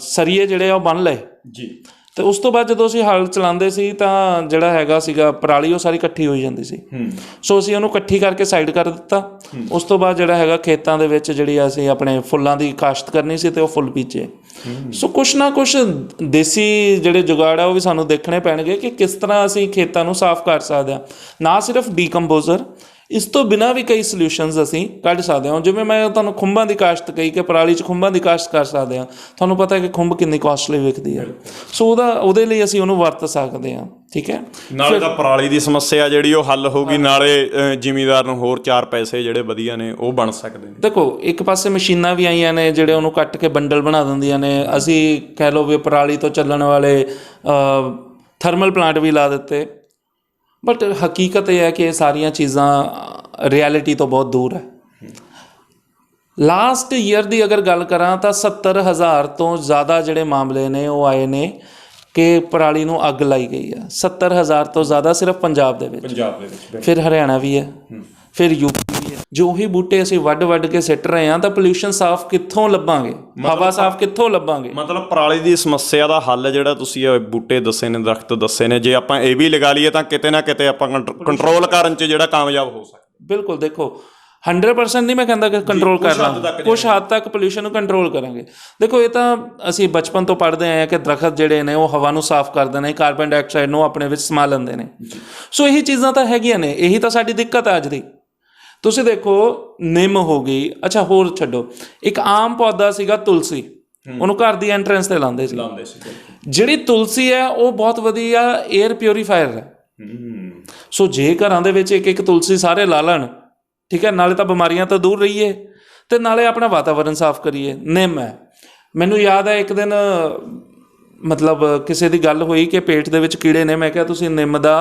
ਸਰੀਏ ਜਿਹੜੇ ਆ ਉਹ ਬੰਨ੍ਹ ਲਏ ਤੇ ਉਸ ਤੋਂ ਬਾਅਦ ਜਦੋਂ ਅਸੀਂ ਹਲ ਚਲਾਉਂਦੇ ਸੀ ਤਾਂ ਜਿਹੜਾ ਹੈਗਾ ਸੀਗਾ ਪਰਾਲੀ ਉਹ ਸਾਰੀ ਇਕੱਠੀ ਹੋਈ ਜਾਂਦੀ ਸੀ। ਸੋ ਅਸੀਂ ਉਹਨੂੰ ਇਕੱਠੀ ਕਰਕੇ ਸਾਈਡ ਕਰ ਦਿੱਤਾ। ਉਸ ਤੋਂ ਬਾਅਦ ਜਿਹੜਾ ਹੈਗਾ ਖੇਤਾਂ ਦੇ ਵਿੱਚ ਜਿਹੜੀ ਅਸੀਂ ਆਪਣੇ ਫੁੱਲਾਂ ਦੀ ਕਾਸ਼ਤ ਕਰਨੀ ਸੀ ਤੇ ਉਹ ਫੁੱਲ ਬੀਜੇ। ਸੋ ਕੁਛ ਨਾ ਕੁਛ ਦੇਸੀ ਜਿਹੜੇ ਜੁਗਾੜ ਆ ਉਹ ਵੀ ਸਾਨੂੰ ਦੇਖਣੇ ਪੈਣਗੇ ਕਿ ਕਿਸ ਤਰ੍ਹਾਂ ਅਸੀਂ ਖੇਤਾਂ ਨੂੰ ਸਾਫ਼ ਕਰ ਸਕਦੇ ਹਾਂ। ਨਾ ਸਿਰਫ ਡੀਕੰਪੋਜ਼ਰ, ਇਸ ਤੋਂ ਬਿਨਾਂ ਵੀ ਕਈ ਸੋਲਿਊਸ਼ਨਸ ਅਸੀਂ ਕੱਢ ਸਕਦੇ ਹਾਂ। ਜਿਵੇਂ ਮੈਂ ਤੁਹਾਨੂੰ ਖੁੰਭਾਂ ਦੀ ਕਾਸ਼ਤ ਕਹੀ ਕਿ ਪਰਾਲੀ 'ਚ ਖੁੰਭਾਂ ਦੀ ਕਾਸ਼ਤ ਕਰ ਸਕਦੇ ਹਾਂ। ਤੁਹਾਨੂੰ ਪਤਾ ਹੈ ਕਿ ਖੁੰਭ ਕਿੰਨੀ ਕਾਸਟਲੀ ਵਿਕਦੀ ਹੈ। ਸੋ ਉਹਦੇ ਲਈ ਅਸੀਂ ਉਹਨੂੰ ਵਰਤ ਸਕਦੇ ਹਾਂ। ਠੀਕ ਹੈ, ਨਾਲੇ ਤਾਂ ਪਰਾਲੀ ਦੀ ਸਮੱਸਿਆ ਜਿਹੜੀ ਉਹ ਹੱਲ ਹੋਊਗੀ, ਨਾਲੇ ਜ਼ਿਮੀਂਦਾਰ ਨੂੰ ਹੋਰ 4 ਪੈਸੇ ਜਿਹੜੇ ਵਧੀਆ ਨੇ ਉਹ ਬਣ ਸਕਦੇ ਨੇ। ਦੇਖੋ ਇੱਕ ਪਾਸੇ ਮਸ਼ੀਨਾਂ ਵੀ ਆਈਆਂ ਨੇ ਜਿਹੜੇ ਉਹਨੂੰ ਕੱਟ ਕੇ ਬੰਡਲ ਬਣਾ ਦਿੰਦੀਆਂ ਨੇ। ਅਸੀਂ ਕਹਿ ਲਓ ਵੀ ਪਰਾਲੀ ਤੋਂ ਚੱਲਣ ਵਾਲੇ ਥਰਮਲ ਪਲਾਂਟ ਵੀ ਲਾ ਦਿੱਤੇ। ਬਟ ਹਕੀਕਤ ਇਹ ਹੈ ਕਿ ਇਹ ਸਾਰੀਆਂ ਚੀਜ਼ਾਂ ਰਿਐਲਿਟੀ ਤੋਂ ਬਹੁਤ ਦੂਰ ਹੈ। ਲਾਸਟ ਈਅਰ ਦੀ ਅਗਰ ਗੱਲ ਕਰਾਂ ਤਾਂ 70,000 ਤੋਂ ਜ਼ਿਆਦਾ ਜਿਹੜੇ ਮਾਮਲੇ ਨੇ ਉਹ ਆਏ ਨੇ ਕਿ ਪਰਾਲੀ ਨੂੰ ਅੱਗ ਲਾਈ ਗਈ ਆ। 70,000 ਤੋਂ ਜ਼ਿਆਦਾ ਸਿਰਫ ਪੰਜਾਬ ਦੇ ਵਿੱਚ। ਫਿਰ ਹਰਿਆਣਾ ਵੀ ਹੈ, ਫਿਰ ਯੂਪੀ ਵੀ ਹੈ। ਜੋ ਉਹੀ ਬੂਟੇ ਅਸੀਂ ਵੱਢ ਕੇ ਸਿੱਟ ਰਹੇ ਹਾਂ ਤਾਂ ਪੋਲਿਊਸ਼ਨ ਸਾਫ਼ ਕਿੱਥੋਂ ਲੱਭਾਂਗੇ, ਹਵਾ ਸਾਫ਼ ਕਿੱਥੋਂ ਲੱਭਾਂਗੇ? ਮਤਲਬ ਪਰਾਲੀ ਦੀ ਸਮੱਸਿਆ ਦਾ ਹੱਲ ਜਿਹੜਾ ਤੁਸੀਂ ਬੂਟੇ ਦੱਸੇ ਨੇ, ਦਰਖਤ ਦੱਸੇ ਨੇ, ਜੇ ਆਪਾਂ ਇਹ ਵੀ ਲਗਾ ਲਈਏ ਤਾਂ ਕਿਤੇ ਨਾ ਕਿਤੇ ਆਪਾਂ ਕੰਟਰੋਲ ਕਰਨ 'ਚ ਜਿਹੜਾ ਕਾਮਯਾਬ ਹੋ ਸਕਦਾ। ਬਿਲਕੁਲ, ਦੇਖੋ 100% ਨਹੀਂ ਮੈਂ ਕਹਿੰਦਾ ਕਿ ਕੰਟਰੋਲ ਕਰ ਲਾਂਗੇ, ਕੁਛ ਹੱਦ ਤੱਕ ਪੋਲਿਊਸ਼ਨ ਨੂੰ ਕੰਟਰੋਲ ਕਰਾਂਗੇ। ਦੇਖੋ ਇਹ ਤਾਂ ਅਸੀਂ ਬਚਪਨ ਤੋਂ ਪੜ੍ਹਦੇ ਆਏ ਹਾਂ ਕਿ ਦਰਖਤ ਜਿਹੜੇ ਨੇ ਉਹ ਹਵਾ ਨੂੰ ਸਾਫ਼ ਕਰਦੇ ਨੇ, ਕਾਰਬਨ ਡਾਈਆਕਸਾਈਡ ਨੂੰ ਆਪਣੇ ਵਿੱਚ ਸਮਾ ਲੈਂਦੇ ਨੇ। ਸੋ ਇਹੀ ਚੀਜ਼ਾਂ ਤਾਂ ਹੈਗੀਆਂ ਨੇ, ਇਹੀ ਤਾਂ ਸਾਡੀ ਦਿੱਕਤ ਹੈ ਅੱਜ ਦੀ। ਤੁਸੀਂ ਦੇਖੋ ਨਿੰਮ ਹੋ ਗਈ, ਅੱਛਾ ਹੋਰ ਛੱਡੋ, ਇੱਕ ਆਮ ਪੌਦਾ ਸੀਗਾ ਤੁਲਸੀ, ਉਹਨੂੰ ਘਰ ਦੀ ਐਂਟਰੈਂਸ ਤੇ ਲਾਉਂਦੇ ਸੀ। ਜਿਹੜੀ ਤੁਲਸੀ ਹੈ ਉਹ ਬਹੁਤ ਵਧੀਆ ਏਅਰ ਪਿਊਰੀਫਾਇਰ ਹੈ। ਸੋ ਜੇ ਘਰਾਂ ਦੇ ਵਿੱਚ ਇੱਕ ਤੁਲਸੀ ਸਾਰੇ ਲਾ ਲੈਣ, ਠੀਕ ਹੈ, ਨਾਲੇ ਤਾਂ ਬਿਮਾਰੀਆਂ ਤੋਂ ਦੂਰ ਰਹੀਏ ਤੇ ਨਾਲੇ ਆਪਣਾ ਵਾਤਾਵਰਨ ਸਾਫ਼ ਕਰੀਏ। ਨਿੰਮ ਹੈ, ਮੈਨੂੰ ਯਾਦ ਹੈ ਇੱਕ ਦਿਨ ਮਤਲਬ ਕਿਸੇ ਦੀ ਗੱਲ ਹੋਈ ਕਿ ਪੇਟ ਦੇ ਵਿੱਚ ਕੀੜੇ ਨੇ। ਮੈਂ ਕਿਹਾ ਤੁਸੀਂ ਨਿੰਮ ਦਾ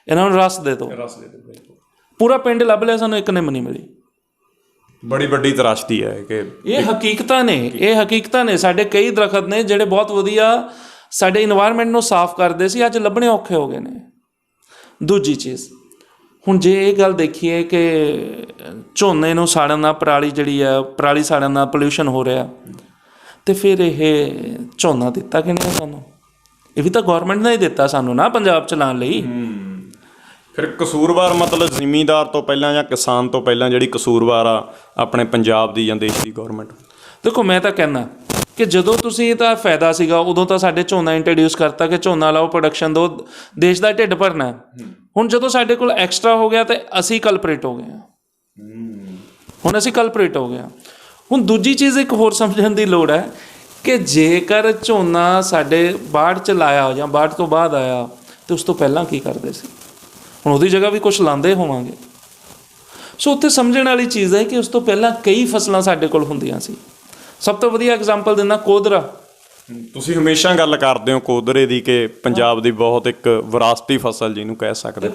ਇਹਨਾਂ ਨੂੰ ਰਸ ਦੇ ਦਿਓ। ਪੂਰਾ ਪਿੰਡ ਲੱਭ ਲਿਆ, ਸਾਨੂੰ ਇੱਕ ਨਿੰਮ ਨਹੀਂ ਮਿਲੀ। ਬੜੀ ਵੱਡੀ ਤਰਾਸ਼ਦੀ ਹੈ ਕਿ ਇਹ ਹਕੀਕਤਾਂ ਨੇ। ਸਾਡੇ ਕਈ ਦਰਖਤ ਨੇ ਜਿਹੜੇ ਬਹੁਤ ਵਧੀਆ ਸਾਡੇ ਇਨਵਾਇਰਮੈਂਟ ਨੂੰ ਸਾਫ਼ ਕਰਦੇ ਸੀ, ਅੱਜ ਲੱਭਣੇ ਔਖੇ ਹੋ ਗਏ ਨੇ। ਦੂਜੀ ਚੀਜ਼, ਹੁਣ ਜੇ ਇਹ ਗੱਲ ਦੇਖੀਏ ਕਿ ਝੋਨੇ ਨੂੰ ਸਾੜਨ ਨਾਲ ਪਰਾਲੀ ਸਾੜਨ ਨਾਲ ਪੋਲਿਊਸ਼ਨ ਹੋ ਰਿਹਾ, ਤੇ ਫਿਰ ਇਹ ਝੋਨਾ ਦਿੱਤਾ ਕਿਹਨੇ ਸਾਨੂੰ? ਇਹ ਵੀ ਤਾਂ ਗੌਰਮੈਂਟ ਨੇ ਹੀ ਦਿੱਤਾ ਸਾਨੂੰ ਨਾ ਪੰਜਾਬ ਚਲਾਉਣ ਲਈ। ਫਿਰ ਕਸੂਰਵਾਰ ਮਤਲਬ ਜ਼ਿਮੀਂਦਾਰ ਤੋਂ ਪਹਿਲਾਂ ਜਾਂ ਕਿਸਾਨ ਤੋਂ ਪਹਿਲਾਂ ਜਿਹੜੀ ਕਸੂਰਵਾਰ ਆ ਆਪਣੇ ਪੰਜਾਬ ਦੀ ਜਾਂ ਦੇਸ਼ ਦੀ ਗੌਰਮੈਂਟ? ਦੇਖੋ ਮੈਂ ਤਾਂ ਕਹਿੰਦਾ ਕਿ ਜਦੋਂ ਤੁਸੀਂ ਤਾਂ ਫਾਇਦਾ ਸੀਗਾ ਉਦੋਂ ਤਾਂ ਸਾਡੇ ਝੋਨਾ ਇੰਟਰੋਡਿਊਸ ਕਰਤਾ ਕਿ ਝੋਨਾ ਲਾਓ, ਪ੍ਰੋਡਕਸ਼ਨ ਦਿਓ, ਦੇਸ਼ ਦਾ ਢਿੱਡ ਭਰਨਾ। ਹੁਣ ਜਦੋਂ ਸਾਡੇ ਕੋਲ ਐਕਸਟਰਾ ਹੋ ਗਿਆ ਤਾਂ ਅਸੀਂ ਕਲਪਰੇਟ ਹੋ ਗਏ ਹਾਂ। ਹੁਣ ਦੂਜੀ ਚੀਜ਼ ਇੱਕ ਹੋਰ ਸਮਝਣ ਦੀ ਲੋੜ ਹੈ ਕਿ ਜੇਕਰ ਝੋਨਾ ਸਾਡੇ ਬਾੜ 'ਚ ਲਾਇਆ ਜਾਂ ਬਾੜ ਤੋਂ ਬਾਅਦ ਆਇਆ ਤਾਂ ਉਸ ਤੋਂ ਪਹਿਲਾਂ ਕੀ ਕਰਦੇ ਸੀ? ਹੁਣ ਉਹਦੀ ਜਗ੍ਹਾ ਵੀ ਕੁਛ ਲਾਉਂਦੇ ਹੋਵਾਂਗੇ। ਸੋ ਉੱਥੇ ਸਮਝਣ ਵਾਲੀ ਚੀਜ਼ ਹੈ ਕਿ ਉਸ ਤੋਂ ਪਹਿਲਾਂ ਕਈ ਫਸਲਾਂ ਸਾਡੇ ਕੋਲ ਹੁੰਦੀਆਂ ਸੀ। ਸਭ ਤੋਂ ਵਧੀਆ ਐਗਜ਼ਾਮਪਲ ਦਿੰਦਾ ਕੋਦਰਾ। ਤੁਸੀਂ ਹਮੇਸ਼ਾ ਗੱਲ ਕਰਦੇ ਹੋ ਕੋਦਰੇ ਦੀ ਕਿ ਪੰਜਾਬ ਦੀ ਬਹੁਤ ਇੱਕ ਵਿਰਾਸਤੀ ਫਸਲ ਜਿਹਨੂੰ ਕਹਿ ਸਕਦੇ।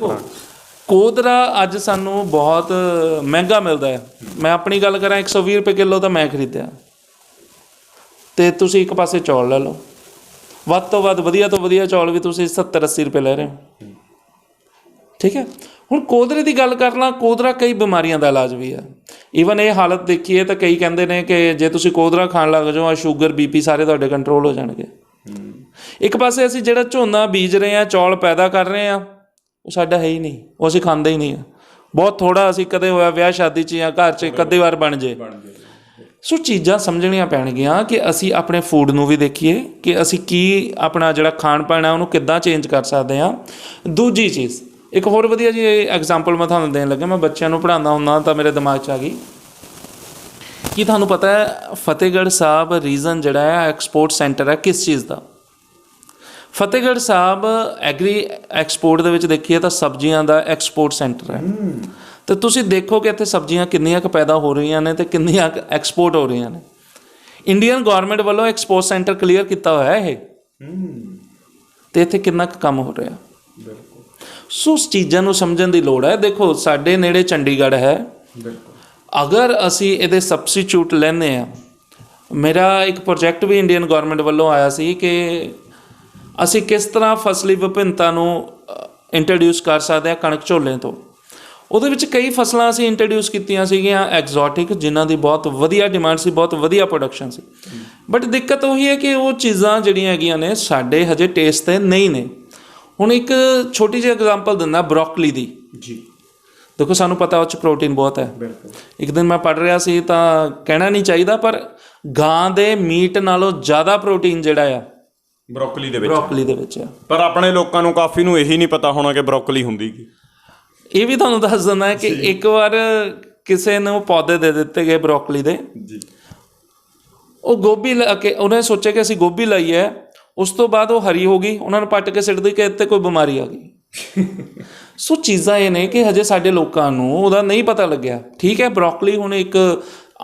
ਕੋਦਰਾ ਅੱਜ ਸਾਨੂੰ ਬਹੁਤ ਮਹਿੰਗਾ ਮਿਲਦਾ ਹੈ। ਮੈਂ ਆਪਣੀ ਗੱਲ ਕਰਾਂ, 120 ਰੁਪਏ ਕਿਲੋ ਤਾਂ ਮੈਂ ਖਰੀਦਿਆ। ਅਤੇ ਤੁਸੀਂ ਇੱਕ ਪਾਸੇ ਚੌਲ ਲੈ ਲਓ, ਵੱਧ ਤੋਂ ਵੱਧ ਵਧੀਆ ਤੋਂ ਵਧੀਆ ਚੌਲ ਵੀ ਤੁਸੀਂ 70-80 ਰੁਪਏ ਲੈ ਰਹੇ ਹੋ। ਠੀਕ ਹੈ, ਹੁਣ ਕੋਦਰੇ ਦੀ ਗੱਲ ਕਰ ਲਾਂ, ਕੋਦਰਾ ਕਈ ਬਿਮਾਰੀਆਂ ਦਾ ਇਲਾਜ ਵੀ ਹੈ। ਈਵਨ ਇਹ ਹਾਲਤ ਦੇਖੀਏ ਤਾਂ ਕਈ ਕਹਿੰਦੇ ਨੇ ਕਿ ਜੇ ਤੁਸੀਂ ਕੋਦਰਾ ਖਾਣ ਲੱਗ ਜਾਓ ਆ ਸ਼ੂਗਰ BP ਸਾਰੇ ਤੁਹਾਡੇ ਕੰਟਰੋਲ ਹੋ ਜਾਣਗੇ। ਇੱਕ ਪਾਸੇ ਅਸੀਂ ਜਿਹੜਾ ਝੋਨਾ ਬੀਜ ਰਹੇ ਹਾਂ, ਚੌਲ ਪੈਦਾ ਕਰ ਰਹੇ ਹਾਂ, ਉਹ ਸਾਡਾ ਹੈ ਹੀ ਨਹੀਂ, ਉਹ ਅਸੀਂ ਖਾਂਦੇ ਹੀ ਨਹੀਂ। ਬਹੁਤ ਥੋੜ੍ਹਾ ਅਸੀਂ ਕਦੇ ਹੋਇਆ ਵਿਆਹ ਸ਼ਾਦੀ 'ਚ ਜਾਂ ਘਰ 'ਚ ਇੱਕ ਅੱਧੀ ਵਾਰ ਬਣ ਜੇ। ਸੋ ਚੀਜ਼ਾਂ ਸਮਝਣੀਆਂ ਪੈਣਗੀਆਂ ਕਿ ਅਸੀਂ ਆਪਣੇ ਫੂਡ ਨੂੰ ਵੀ ਦੇਖੀਏ ਕਿ ਅਸੀਂ ਕੀ ਆਪਣਾ ਜਿਹੜਾ ਖਾਣ ਪਾਣ ਹੈ ਉਹਨੂੰ ਕਿੱਦਾਂ ਚੇਂਜ ਕਰ ਸਕਦੇ ਹਾਂ। ਦੂਜੀ ਚੀਜ਼, ਇੱਕ ਹੋਰ ਵਧੀਆ ਜੀ ਐਗਜ਼ਾਮਪਲ ਮੈਂ ਤੁਹਾਨੂੰ ਦੇਣ ਲੱਗਾ। ਮੈਂ ਬੱਚਿਆਂ ਨੂੰ ਪੜ੍ਹਾਉਂਦਾ ਹੁੰਦਾ ਤਾਂ ਮੇਰੇ ਦਿਮਾਗ 'ਚ ਆ ਗਈ ਕਿ ਤੁਹਾਨੂੰ ਪਤਾ ਹੈ ਫਤਿਹਗੜ੍ਹ ਸਾਹਿਬ ਰੀਜਨ ਜਿਹੜਾ ਹੈ ਐਕਸਪੋਰਟ ਸੈਂਟਰ ਹੈ ਕਿਸ ਚੀਜ਼ ਦਾ? ਫਤਿਹਗੜ੍ਹ ਸਾਹਿਬ ਐਗਰੀ ਐਕਸਪੋਰਟ ਦੇ ਵਿੱਚ ਦੇਖੀਏ ਤਾਂ ਸਬਜ਼ੀਆਂ ਦਾ ਐਕਸਪੋਰਟ ਸੈਂਟਰ ਹੈ। ਅਤੇ ਤੁਸੀਂ ਦੇਖੋ ਕਿ ਇੱਥੇ ਸਬਜ਼ੀਆਂ ਕਿੰਨੀਆਂ ਕੁ ਪੈਦਾ ਹੋ ਰਹੀਆਂ ਨੇ ਅਤੇ ਕਿੰਨੀਆਂ ਕੁ ਐਕਸਪੋਰਟ ਹੋ ਰਹੀਆਂ ਨੇ। ਇੰਡੀਅਨ ਗੌਰਮੈਂਟ ਵੱਲੋਂ ਐਕਸਪੋਰਟ ਸੈਂਟਰ ਕਲੀਅਰ ਕੀਤਾ ਹੋਇਆ ਇਹ, ਅਤੇ ਇੱਥੇ ਕਿੰਨਾ ਕੁ ਕੰਮ ਹੋ ਰਿਹਾ। ਸੋ ਉਸ ਚੀਜ਼ਾਂ ਨੂੰ ਸਮਝਣ ਦੀ ਲੋੜ ਹੈ। ਦੇਖੋ ਸਾਡੇ ਨੇੜੇ ਚੰਡੀਗੜ੍ਹ ਹੈ, ਅਗਰ ਅਸੀਂ ਇਹਦੇ ਸਬਸਟੀਚਿਊਟ ਲੈਂਦੇ ਹਾਂ, ਮੇਰਾ ਇੱਕ ਪ੍ਰੋਜੈਕਟ ਵੀ ਇੰਡੀਅਨ ਗੌਰਮੈਂਟ ਵੱਲੋਂ ਆਇਆ ਸੀ ਕਿ ਅਸੀਂ ਕਿਸ ਤਰ੍ਹਾਂ ਫਸਲੀ ਵਿਭਿੰਨਤਾ ਨੂੰ ਇੰਟਰੋਡਿਊਸ ਕਰ ਸਕਦੇ ਹਾਂ ਕਣਕ ਝੋਲੇ ਤੋਂ। ਉਹਦੇ ਵਿੱਚ ਕਈ ਫਸਲਾਂ ਅਸੀਂ ਇੰਟਰੋਡਿਊਸ ਕੀਤੀਆਂ ਸੀਗੀਆਂ ਐਗਜ਼ੋਟਿਕ, ਜਿਨ੍ਹਾਂ ਦੀ ਬਹੁਤ ਵਧੀਆ ਡਿਮਾਂਡ ਸੀ, ਬਹੁਤ ਵਧੀਆ ਪ੍ਰੋਡਕਸ਼ਨ ਸੀ। ਬਟ ਦਿੱਕਤ ਉਹੀ ਹੈ ਕਿ ਉਹ ਚੀਜ਼ਾਂ ਜਿਹੜੀਆਂ ਹੈਗੀਆਂ ਨੇ ਸਾਡੇ ਹਜੇ ਟੇਸਟ 'ਤੇ ਨਹੀਂ ਨੇ। ਹੁਣ ਇੱਕ ਛੋਟੀ ਜਿਹੀ ਐਗਜ਼ਾਮਪਲ ਦਿੰਦਾ ਬਰੋਕਲੀ ਦੀ ਜੀ। ਦੇਖੋ ਸਾਨੂੰ ਪਤਾ ਉਹ 'ਚ ਪ੍ਰੋਟੀਨ ਬਹੁਤ ਹੈ। ਇੱਕ ਦਿਨ ਮੈਂ ਪੜ੍ਹ ਰਿਹਾ ਸੀ ਤਾਂ ਕਹਿਣਾ ਨਹੀਂ ਚਾਹੀਦਾ ਪਰ ਗਾਂ ਦੇ ਮੀਟ ਨਾਲੋਂ ਜ਼ਿਆਦਾ ਪ੍ਰੋਟੀਨ ਜਿਹੜਾ ਆ ਬਰੋਕਲੀ ਦੇ ਵਿੱਚ ਆ। ਪਰ ਆਪਣੇ ਲੋਕਾਂ ਨੂੰ ਕਾਫੀ ਨੂੰ ਇਹੀ ਨਹੀਂ ਪਤਾ ਹੋਣਾ ਕਿ ਬਰੋਕਲੀ ਹੁੰਦੀ ਕੀ। ਇਹ ਵੀ ਤੁਹਾਨੂੰ ਦੱਸ ਦਿੰਦਾ ਕਿ ਇੱਕ ਵਾਰ ਕਿਸੇ ਨੂੰ ਪੌਦੇ ਦੇ ਦਿੱਤੇ ਗਏ ਬਰੋਕਲੀ ਦੇ ਜੀ। ਉਹ ਗੋਭੀ ਲਾ ਕੇ ਉਹਨੇ ਸੋਚਿਆ ਕਿ ਅਸੀਂ ਗੋਭੀ ਲਾਈ ਹੈ, ਉਸ ਤੋਂ ਬਾਅਦ ਉਹ ਹਰੀ ਹੋ ਗਈ, ਉਹਨਾਂ ਨੂੰ ਪੱਟ ਕੇ ਸਿੱਟ ਦਿੱਤੀ ਕਿ ਇੱਥੇ ਕੋਈ ਬਿਮਾਰੀ ਆ ਗਈ। ਸੋ ਚੀਜ਼ਾਂ ਇਹ ਨੇ ਕਿ ਹਜੇ ਸਾਡੇ ਲੋਕਾਂ ਨੂੰ ਉਹਦਾ ਨਹੀਂ ਪਤਾ ਲੱਗਿਆ। ਠੀਕ ਹੈ, ਬਰੋਕਲੀ ਹੁਣ ਇੱਕ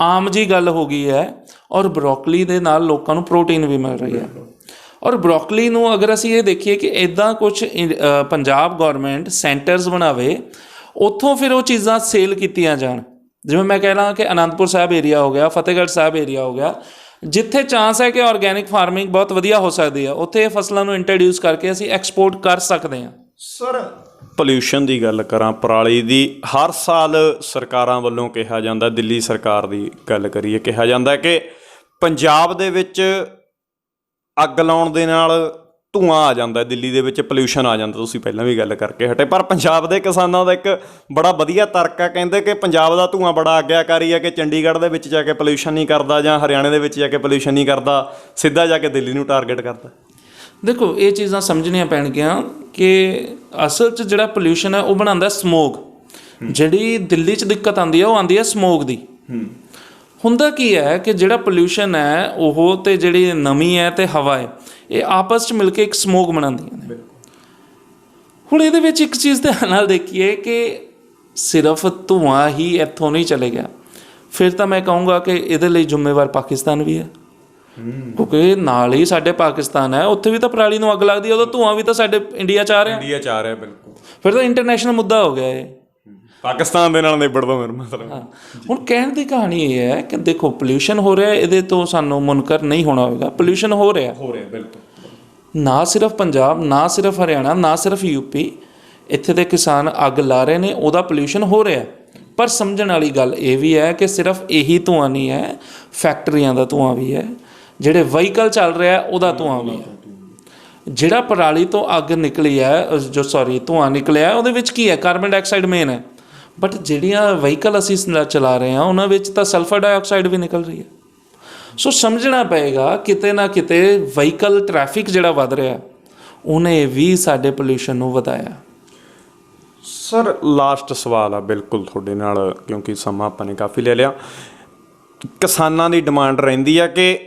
ਆਮ ਜੀ ਗੱਲ ਹੋ ਗਈ ਹੈ ਔਰ ਬਰੋਕਲੀ ਦੇ ਨਾਲ ਲੋਕਾਂ ਨੂੰ ਪ੍ਰੋਟੀਨ ਵੀ ਮਿਲ ਰਹੀ ਹੈ। ਔਰ ਬਰੋਕਲੀ ਨੂੰ ਅਗਰ ਅਸੀਂ ਇਹ ਦੇਖੀਏ ਕਿ ਇੱਦਾਂ ਕੁਛ ਪੰਜਾਬ ਗੌਰਮੈਂਟ ਸੈਂਟਰਸ ਬਣਾਵੇ, ਉੱਥੋਂ ਫਿਰ ਉਹ ਚੀਜ਼ਾਂ ਸੇਲ ਕੀਤੀਆਂ ਜਾਣ। ਜਿਵੇਂ ਮੈਂ ਕਹਿ ਲਾਂ ਕਿ ਅਨੰਦਪੁਰ ਸਾਹਿਬ ਏਰੀਆ ਹੋ ਗਿਆ, ਫਤਿਹਗੜ੍ਹ ਸਾਹਿਬ ਏਰੀਆ ਹੋ ਗਿਆ, ਜਿੱਥੇ ਚਾਂਸ ਹੈ ਕਿ ਆਰਗੈਨਿਕ ਫਾਰਮਿੰਗ ਬਹੁਤ ਵਧੀਆ ਹੋ ਸਕਦੀ ਆ, ਉੱਥੇ ਇਹ ਫਸਲਾਂ ਨੂੰ ਇੰਟਰੋਡਿਊਸ ਕਰਕੇ ਅਸੀਂ ਐਕਸਪੋਰਟ ਕਰ ਸਕਦੇ ਹਾਂ। ਸਰ ਪੋਲਿਊਸ਼ਨ ਦੀ ਗੱਲ ਕਰਾਂ, ਪਰਾਲੀ ਦੀ ਹਰ ਸਾਲ ਸਰਕਾਰਾਂ ਵੱਲੋਂ ਕਿਹਾ ਜਾਂਦਾ, ਦਿੱਲੀ ਸਰਕਾਰ ਦੀ ਗੱਲ ਕਰੀਏ, ਕਿਹਾ ਜਾਂਦਾ ਕਿ ਪੰਜਾਬ ਦੇ ਵਿੱਚ ਅੱਗ ਲਾਉਣ ਦੇ ਨਾਲ ਧੂੰਆਂ ਆ ਜਾਂਦਾ, ਦਿੱਲੀ ਦੇ ਵਿੱਚ ਪੋਲਿਊਸ਼ਨ ਆ ਜਾਂਦਾ। ਤੁਸੀਂ ਪਹਿਲਾਂ ਵੀ ਗੱਲ ਕਰਕੇ ਹਟੇ, ਪਰ ਪੰਜਾਬ ਦੇ ਕਿਸਾਨਾਂ ਦਾ ਇੱਕ ਬੜਾ ਵਧੀਆ ਤਰਕ ਹੈ। ਕਹਿੰਦੇ ਕਿ ਪੰਜਾਬ ਦਾ ਧੂੰਆਂ ਬੜਾ ਆਗਿਆਕਾਰੀ ਹੈ ਕਿ ਚੰਡੀਗੜ੍ਹ ਦੇ ਵਿੱਚ ਜਾ ਕੇ ਪੋਲਿਊਸ਼ਨ ਨਹੀਂ ਕਰਦਾ ਜਾਂ ਹਰਿਆਣੇ ਦੇ ਵਿੱਚ ਜਾ ਕੇ ਪੋਲਿਊਸ਼ਨ ਨਹੀਂ ਕਰਦਾ, ਸਿੱਧਾ ਜਾ ਕੇ ਦਿੱਲੀ ਨੂੰ ਟਾਰਗੇਟ ਕਰਦਾ। ਦੇਖੋ ਇਹ ਚੀਜ਼ਾਂ ਸਮਝਣੀਆਂ ਪੈਣਗੀਆਂ ਕਿ ਅਸਲ 'ਚ ਜਿਹੜਾ ਪੋਲਿਊਸ਼ਨ ਹੈ ਉਹ ਬਣਾਉਂਦਾ ਸਮੋਗ। ਜਿਹੜੀ ਦਿੱਲੀ 'ਚ ਦਿੱਕਤ ਆਉਂਦੀ ਹੈ ਉਹ ਆਉਂਦੀ ਹੈ ਸਮੋਗ ਦੀ। ਹੁੰਦਾ ਕੀ ਹੈ ਕਿ ਜਿਹੜਾ ਪੋਲਿਊਸ਼ਨ ਹੈ ਉਹ ਅਤੇ ਜਿਹੜੀ ਨਮੀ ਹੈ ਅਤੇ ਹਵਾ ਹੈ, ਇਹ ਆਪਸ 'ਚ ਮਿਲ ਕੇ ਇੱਕ ਸਮੋਗ ਬਣਾਉਂਦੀਆਂ ਨੇ। ਹੁਣ ਇਹਦੇ ਵਿੱਚ ਇੱਕ ਚੀਜ਼ ਧਿਆਨ ਨਾਲ ਦੇਖੀਏ ਕਿ ਸਿਰਫ ਧੂੰਆਂ ਹੀ ਇੱਥੋਂ ਨਹੀਂ ਚਲੇ ਗਿਆ, ਫਿਰ ਤਾਂ ਮੈਂ ਕਹੂੰਗਾ ਕਿ ਇਹਦੇ ਲਈ ਜ਼ਿੰਮੇਵਾਰ ਪਾਕਿਸਤਾਨ ਵੀ ਹੈ। ਕਿਉਂਕਿ ਨਾਲ ਹੀ ਸਾਡੇ ਪਾਕਿਸਤਾਨ ਹੈ, ਉੱਥੇ ਵੀ ਤਾਂ ਪਰਾਲੀ ਨੂੰ ਅੱਗ ਲੱਗਦੀ ਹੈ, ਉਹਦਾ ਧੂੰਆਂ ਵੀ ਤਾਂ ਸਾਡੇ ਇੰਡੀਆ 'ਚ ਆ ਰਿਹਾ। ਬਿਲਕੁਲ। ਫਿਰ ਤਾਂ ਇੰਟਰਨੈਸ਼ਨਲ ਮੁੱਦਾ ਹੋ ਗਿਆ ਇਹ, ਪਾਕਿਸਤਾਨ ਦੇ ਨਾਲ ਨਿਬੜਦਾ ਮੇਰਾ ਮਤਲਬ। ਹੁਣ ਕਹਿਣ ਦੀ ਕਹਾਣੀ ਇਹ ਹੈ ਕਿ ਦੇਖੋ ਪੋਲਿਊਸ਼ਨ ਹੋ ਰਿਹਾ, ਇਹਦੇ ਤੋਂ ਸਾਨੂੰ ਮੁਨਕਰ ਨਹੀਂ ਹੋਣਾ ਹੋਵੇਗਾ। ਪੋਲਿਊਸ਼ਨ ਹੋ ਰਿਹਾ ਬਿਲਕੁਲ। ਨਾ ਸਿਰਫ ਪੰਜਾਬ, ਨਾ ਸਿਰਫ ਹਰਿਆਣਾ, ਨਾ ਸਿਰਫ ਯੂਪੀ, ਇੱਥੇ ਦੇ ਕਿਸਾਨ ਅੱਗ ਲਾ ਰਹੇ ਨੇ, ਉਹਦਾ ਪੋਲਿਊਸ਼ਨ ਹੋ ਰਿਹਾ। ਪਰ ਸਮਝਣ ਵਾਲੀ ਗੱਲ ਇਹ ਵੀ ਹੈ ਕਿ ਸਿਰਫ ਇਹੀ ਧੂੰਆਂ ਨਹੀਂ ਹੈ, ਫੈਕਟਰੀਆਂ ਦਾ ਧੂੰਆਂ ਵੀ ਹੈ, ਜਿਹੜੇ ਵਹੀਕਲ ਚੱਲ ਰਿਹਾ ਉਹਦਾ ਧੂੰਆਂ ਵੀ ਹੈ, ਜਿਹੜਾ ਪਰਾਲੀ ਤੋਂ ਅੱਗ ਨਿਕਲੀ ਹੈ ਧੂੰਆਂ ਨਿਕਲਿਆ ਉਹਦੇ ਵਿੱਚ ਕੀ ਹੈ, ਕਾਰਬਨ ਡਾਈਆਕਸਾਈਡ ਮੇਨ ਹੈ। ਬਟ ਜਿਹੜੀਆਂ ਵਹੀਕਲ ਅਸੀਂ ਚਲਾ ਰਹੇ ਹਾਂ ਉਹਨਾਂ ਵਿੱਚ ਤਾਂ ਸਲਫਰ ਡਾਈਆਕਸਾਈਡ ਵੀ ਨਿਕਲ ਰਹੀ ਹੈ। ਸੋ ਸਮਝਣਾ ਪਏਗਾ ਕਿਤੇ ਨਾ ਕਿਤੇ ਵਹੀਕਲ ਟ੍ਰੈਫਿਕ ਜਿਹੜਾ ਵੱਧ ਰਿਹਾ ਉਹਨੇ ਵੀ ਸਾਡੇ ਪੋਲਿਊਸ਼ਨ ਨੂੰ ਵਧਾਇਆ। ਸਰ ਲਾਸਟ ਸਵਾਲ ਆ ਬਿਲਕੁਲ ਤੁਹਾਡੇ ਨਾਲ, ਕਿਉਂਕਿ ਸਮਾਂ ਆਪਾਂ ਨੇ ਕਾਫੀ ਲੈ ਲਿਆ। ਕਿਸਾਨਾਂ ਦੀ ਡਿਮਾਂਡ ਰਹਿੰਦੀ ਆ ਕਿ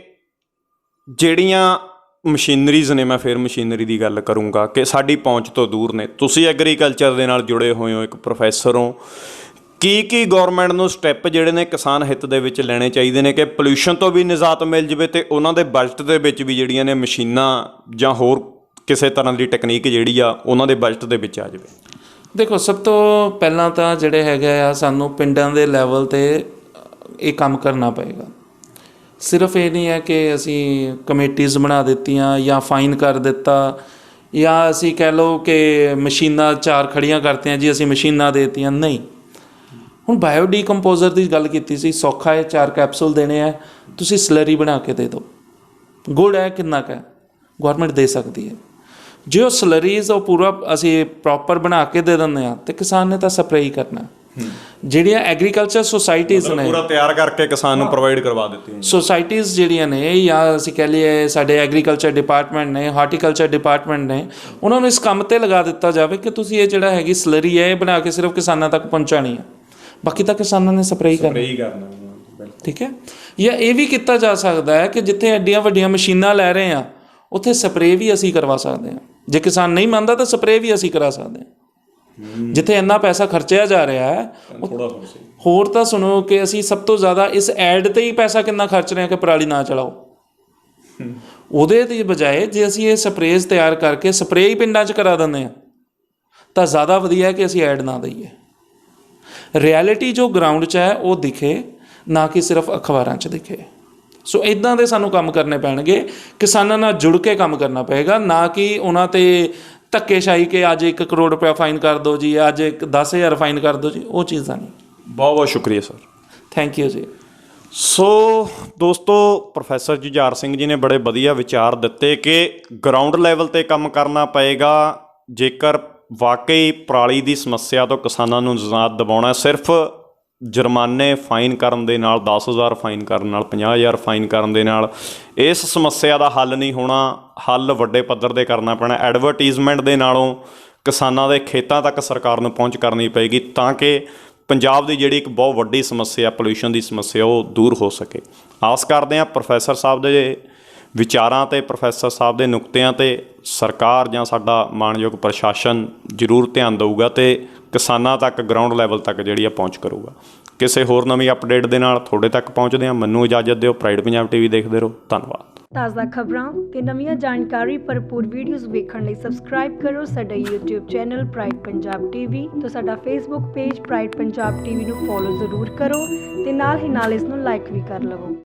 ਜਿਹੜੀਆਂ ਮਸ਼ੀਨਰੀਜ਼ ਨੇ, ਮੈਂ ਫਿਰ ਮਸ਼ੀਨਰੀ ਦੀ ਗੱਲ ਕਰੂੰਗਾ, ਕਿ ਸਾਡੀ ਪਹੁੰਚ ਤੋਂ ਦੂਰ ਨੇ। ਤੁਸੀਂ ਐਗਰੀਕਲਚਰ ਦੇ ਨਾਲ ਜੁੜੇ ਹੋਏ ਹੋ, ਇੱਕ ਪ੍ਰੋਫੈਸਰ ਹੋ, ਕੀ ਗੌਰਮੈਂਟ ਨੂੰ ਸਟੈਪ ਜਿਹੜੇ ਨੇ ਕਿਸਾਨ ਹਿੱਤ ਦੇ ਵਿੱਚ ਲੈਣੇ ਚਾਹੀਦੇ ਨੇ ਕਿ ਪੋਲਿਊਸ਼ਨ ਤੋਂ ਵੀ ਨਿਜਾਤ ਮਿਲ ਜਾਵੇ ਅਤੇ ਉਹਨਾਂ ਦੇ ਬਜਟ ਦੇ ਵਿੱਚ ਵੀ ਜਿਹੜੀਆਂ ਨੇ ਮਸ਼ੀਨਾਂ ਜਾਂ ਹੋਰ ਕਿਸੇ ਤਰ੍ਹਾਂ ਦੀ ਟੈਕਨੀਕ ਜਿਹੜੀ ਆ ਉਹਨਾਂ ਦੇ ਬਜਟ ਦੇ ਵਿੱਚ ਆ ਜਾਵੇ? ਦੇਖੋ ਸਭ ਤੋਂ ਪਹਿਲਾਂ ਤਾਂ ਜਿਹੜੇ ਹੈਗੇ ਆ ਸਾਨੂੰ ਪਿੰਡਾਂ ਦੇ ਲੈਵਲ 'ਤੇ ਇਹ ਕੰਮ ਕਰਨਾ ਪਏਗਾ। ਸਿਰਫ ਇਹ ਨਹੀਂ ਹੈ ਕਿ ਅਸੀਂ ਕਮੇਟੀਜ਼ ਬਣਾ ਦਿੱਤੀਆਂ ਜਾਂ ਫਾਈਨ ਕਰ ਦਿੱਤਾ ਜਾਂ ਅਸੀਂ ਕਹਿ ਲਓ ਕਿ ਮਸ਼ੀਨਾਂ 4 ਖੜੀਆਂ ਕਰਤੀਆਂ ਜੀ, ਅਸੀਂ ਮਸ਼ੀਨਾਂ ਦੇ ਦਿੱਤੀਆਂ। ਨਹੀਂ, ਹੁਣ ਬਾਇਓ ਡੀਕੰਪੋਜ਼ਰ ਦੀ ਗੱਲ ਕੀਤੀ ਸੀ, ਸੌਖਾ ਹੈ, 4 ਕੈਪਸੂਲ ਦੇਣੇ ਹੈ, ਤੁਸੀਂ ਸਲਰੀ ਬਣਾ ਕੇ ਦੇ ਦਿਓ। ਗੁੜ ਹੈ, ਕਿੰਨਾ ਕੁ ਹੈ, ਗੌਰਮੈਂਟ ਦੇ ਸਕਦੀ ਹੈ। ਜੇ ਉਹ ਸਲਰੀਜ਼ ਉਹ ਪੂਰਾ ਅਸੀਂ ਪ੍ਰੋਪਰ ਬਣਾ ਕੇ ਦੇ ਦਿੰਦੇ ਹਾਂ ਅਤੇ ਕਿਸਾਨ ਨੇ ਤਾਂ ਸਪਰੇਅ ਹੀ ਕਰਨਾ। ਜਿਹੜੀਆਂ ਐਗਰੀਕਲਚਰ ਸੁਸਾਇਟੀਜ਼ ਨੇ ਪੂਰਾ ਤਿਆਰ ਕਰਕੇ ਕਿਸਾਨ ਨੂੰ ਪ੍ਰੋਵਾਈਡ ਕਰਵਾ ਦਿੱਤੀ। ਸੁਸਾਇਟੀਜ਼ ਜਿਹੜੀਆਂ ਨੇ ਜਾਂ ਅਸੀਂ ਕਹਿ ਲਈਏ ਸਾਡੇ ਐਗਰੀਕਲਚਰ ਡਿਪਾਰਟਮੈਂਟ ਨੇ, ਹਾਰਟੀਕਲਚਰ ਡਿਪਾਰਟਮੈਂਟ ਨੇ, ਉਹਨਾਂ ਨੂੰ ਇਸ ਕੰਮ 'ਤੇ ਲਗਾ ਦਿੱਤਾ ਜਾਵੇ ਕਿ ਤੁਸੀਂ ਇਹ ਜਿਹੜਾ ਹੈਗੀ ਸਲਰੀ ਹੈ ਇਹ ਬਣਾ ਕੇ ਸਿਰਫ ਕਿਸਾਨਾਂ ਤੱਕ ਪਹੁੰਚਾਉਣੀ ਹੈ, ਬਾਕੀ ਤਾਂ ਕਿਸਾਨਾਂ ਨੇ ਸਪਰੇਅ ਕਰਨਾ। ਠੀਕ ਹੈ। ਜਾਂ ਇਹ ਵੀ ਕੀਤਾ ਜਾ ਸਕਦਾ ਹੈ ਕਿ ਜਿੱਥੇ ਐਡੀਆਂ ਵੱਡੀਆਂ ਮਸ਼ੀਨਾਂ ਲੈ ਰਹੇ ਹਾਂ ਉੱਥੇ ਸਪਰੇਅ ਵੀ ਅਸੀਂ ਕਰਵਾ ਸਕਦੇ ਹਾਂ। ਜੇ ਕਿਸਾਨ ਨਹੀਂ ਮੰਨਦਾ ਤਾਂ ਸਪਰੇਅ ਵੀ ਅਸੀਂ ਕਰਾ ਸਕਦੇ ਹਾਂ। ਜਿੱਥੇ ਇੰਨਾ ਪੈਸਾ ਖਰਚਿਆ ਜਾ ਰਿਹਾ ਹੈ ਹੋਰ ਤਾਂ ਸੁਣੋ ਕਿ ਅਸੀਂ ਸਭ ਤੋਂ ਜ਼ਿਆਦਾ ਇਸ ਐਡ 'ਤੇ ਹੀ ਪੈਸਾ ਕਿੰਨਾ ਖਰਚ ਰਹੇ ਹਾਂ ਕਿ ਪਰਾਲੀ ਨਾ ਚਲਾਓ। ਉਹਦੇ ਦੀ ਬਜਾਏ ਜੇ ਅਸੀਂ ਇਹ ਸਪਰੇਅ ਤਿਆਰ ਕਰਕੇ ਸਪਰੇਅ ਹੀ ਪਿੰਡਾਂ 'ਚ ਕਰਾ ਦਿੰਦੇ ਹਾਂ ਤਾਂ ਜ਼ਿਆਦਾ ਵਧੀਆ ਹੈ ਕਿ ਅਸੀਂ ਐਡ ਨਾ ਦਈਏ। ਰਿਐਲਿਟੀ ਜੋ ਗਰਾਊਂਡ 'ਚ ਹੈ ਉਹ ਦਿਖੇ, ਨਾ ਕਿ ਸਿਰਫ ਅਖਬਾਰਾਂ 'ਚ ਦਿਖੇ। ਸੋ ਇੱਦਾਂ ਦੇ ਸਾਨੂੰ ਕੰਮ ਕਰਨੇ ਪੈਣਗੇ, ਕਿਸਾਨਾਂ ਨਾਲ ਜੁੜ ਕੇ ਕੰਮ ਕਰਨਾ ਪਏਗਾ, ਨਾ ਕਿ ਉਹਨਾਂ 'ਤੇ ਧੱਕੇਸ਼ਾਹੀ ਕਿ ਅੱਜ 1 ਕਰੋੜ ਰੁਪਇਆ ਫਾਈਨ ਕਰ ਦਿਓ ਜੀ, ਅੱਜ 10,000 ਫਾਈਨ ਕਰ ਦਿਓ ਜੀ, ਉਹ ਚੀਜ਼ਾਂ ਨਹੀਂ। ਬਹੁਤ ਬਹੁਤ ਸ਼ੁਕਰੀਆ ਸਰ। ਥੈਂਕ ਯੂ ਜੀ। ਸੋ ਦੋਸਤੋ, ਪ੍ਰੋਫੈਸਰ ਜੁਝਾਰ ਸਿੰਘ ਜੀ ਨੇ ਬੜੇ ਵਧੀਆ ਵਿਚਾਰ ਦਿੱਤੇ ਕਿ ਗਰਾਊਂਡ ਲੈਵਲ ਤੇ ਕੰਮ ਕਰਨਾ ਪਏਗਾ। ਜੇਕਰ ਵਾਕਈ ਪਰਾਲੀ ਦੀ ਸਮੱਸਿਆ ਤੋਂ ਕਿਸਾਨਾਂ ਨੂੰ ਨਿਜਾਤ ਦਿਵਾਉਣਾ, ਸਿਰਫ ਜੁਰਮਾਨੇ ਫਾਈਨ ਕਰਨ ਦੇ ਨਾਲ, 10,000 ਫਾਈਨ ਕਰਨ ਨਾਲ, 50,000 ਫਾਈਨ ਕਰਨ ਦੇ ਨਾਲ ਇਸ ਸਮੱਸਿਆ ਦਾ ਹੱਲ ਨਹੀਂ ਹੋਣਾ। ਹੱਲ ਵੱਡੇ ਪੱਧਰ 'ਤੇ ਕਰਨਾ ਪੈਣਾ। ਐਡਵਰਟੀਜ਼ਮੈਂਟ ਦੇ ਨਾਲੋਂ ਕਿਸਾਨਾਂ ਦੇ ਖੇਤਾਂ ਤੱਕ ਸਰਕਾਰ ਨੂੰ ਪਹੁੰਚ ਕਰਨੀ ਪਏਗੀ, ਤਾਂ ਕਿ ਪੰਜਾਬ ਦੀ ਜਿਹੜੀ ਇੱਕ ਬਹੁਤ ਵੱਡੀ ਸਮੱਸਿਆ ਪੋਲਿਊਸ਼ਨ ਦੀ ਸਮੱਸਿਆ ਉਹ ਦੂਰ ਹੋ ਸਕੇ। ਆਸ ਕਰਦੇ ਹਾਂ ਪ੍ਰੋਫੈਸਰ ਸਾਹਿਬ ਦੇ ਵਿਚਾਰਾਂ 'ਤੇ, ਪ੍ਰੋਫੈਸਰ ਸਾਹਿਬ ਦੇ ਨੁਕਤਿਆਂ 'ਤੇ ਸਰਕਾਰ ਜਾਂ ਸਾਡਾ ਮਾਣਯੋਗ ਪ੍ਰਸ਼ਾਸਨ ਜ਼ਰੂਰ ਧਿਆਨ ਦੇਊਗਾ ਅਤੇ ਕਿਸਾਨਾਂ ਤੱਕ ਗਰਾਊਂਡ ਲੈਵਲ ਤੱਕ ਜਿਹੜੀ ਆ ਪਹੁੰਚ ਕਰੂਗਾ। ਕਿਸੇ ਹੋਰ ਨਵੀਂ ਅਪਡੇਟ ਦੇ ਨਾਲ ਤੁਹਾਡੇ ਤੱਕ ਪਹੁੰਚਦੇ ਹਾਂ। ਮੈਨੂੰ ਇਜਾਜ਼ਤ ਦਿਓ। ਪ੍ਰਾਈਡ ਪੰਜਾਬ TV ਦੇਖਦੇ ਰਹੋ। ਧੰਨਵਾਦ। ਤਾਜ਼ਾ ਖਬਰਾਂ ਤੇ ਨਵੀਆਂ ਜਾਣਕਾਰੀ ਭਰਪੂਰ ਵੀਡੀਓਜ਼ ਵੇਖਣ ਲਈ ਸਬਸਕ੍ਰਾਈਬ ਕਰੋ ਸਾਡਾ YouTube channel pride Punjab TV ਤੇ ਸਾਡਾ Facebook page pride Punjab TV ਨੂੰ ਫੋਲੋ ਜ਼ਰੂਰ ਕਰੋ ਤੇ ਨਾਲ ਹੀ ਨਾਲ ਇਸ ਨੂੰ ਲਾਈਕ ਵੀ ਕਰ ਲਵੋ।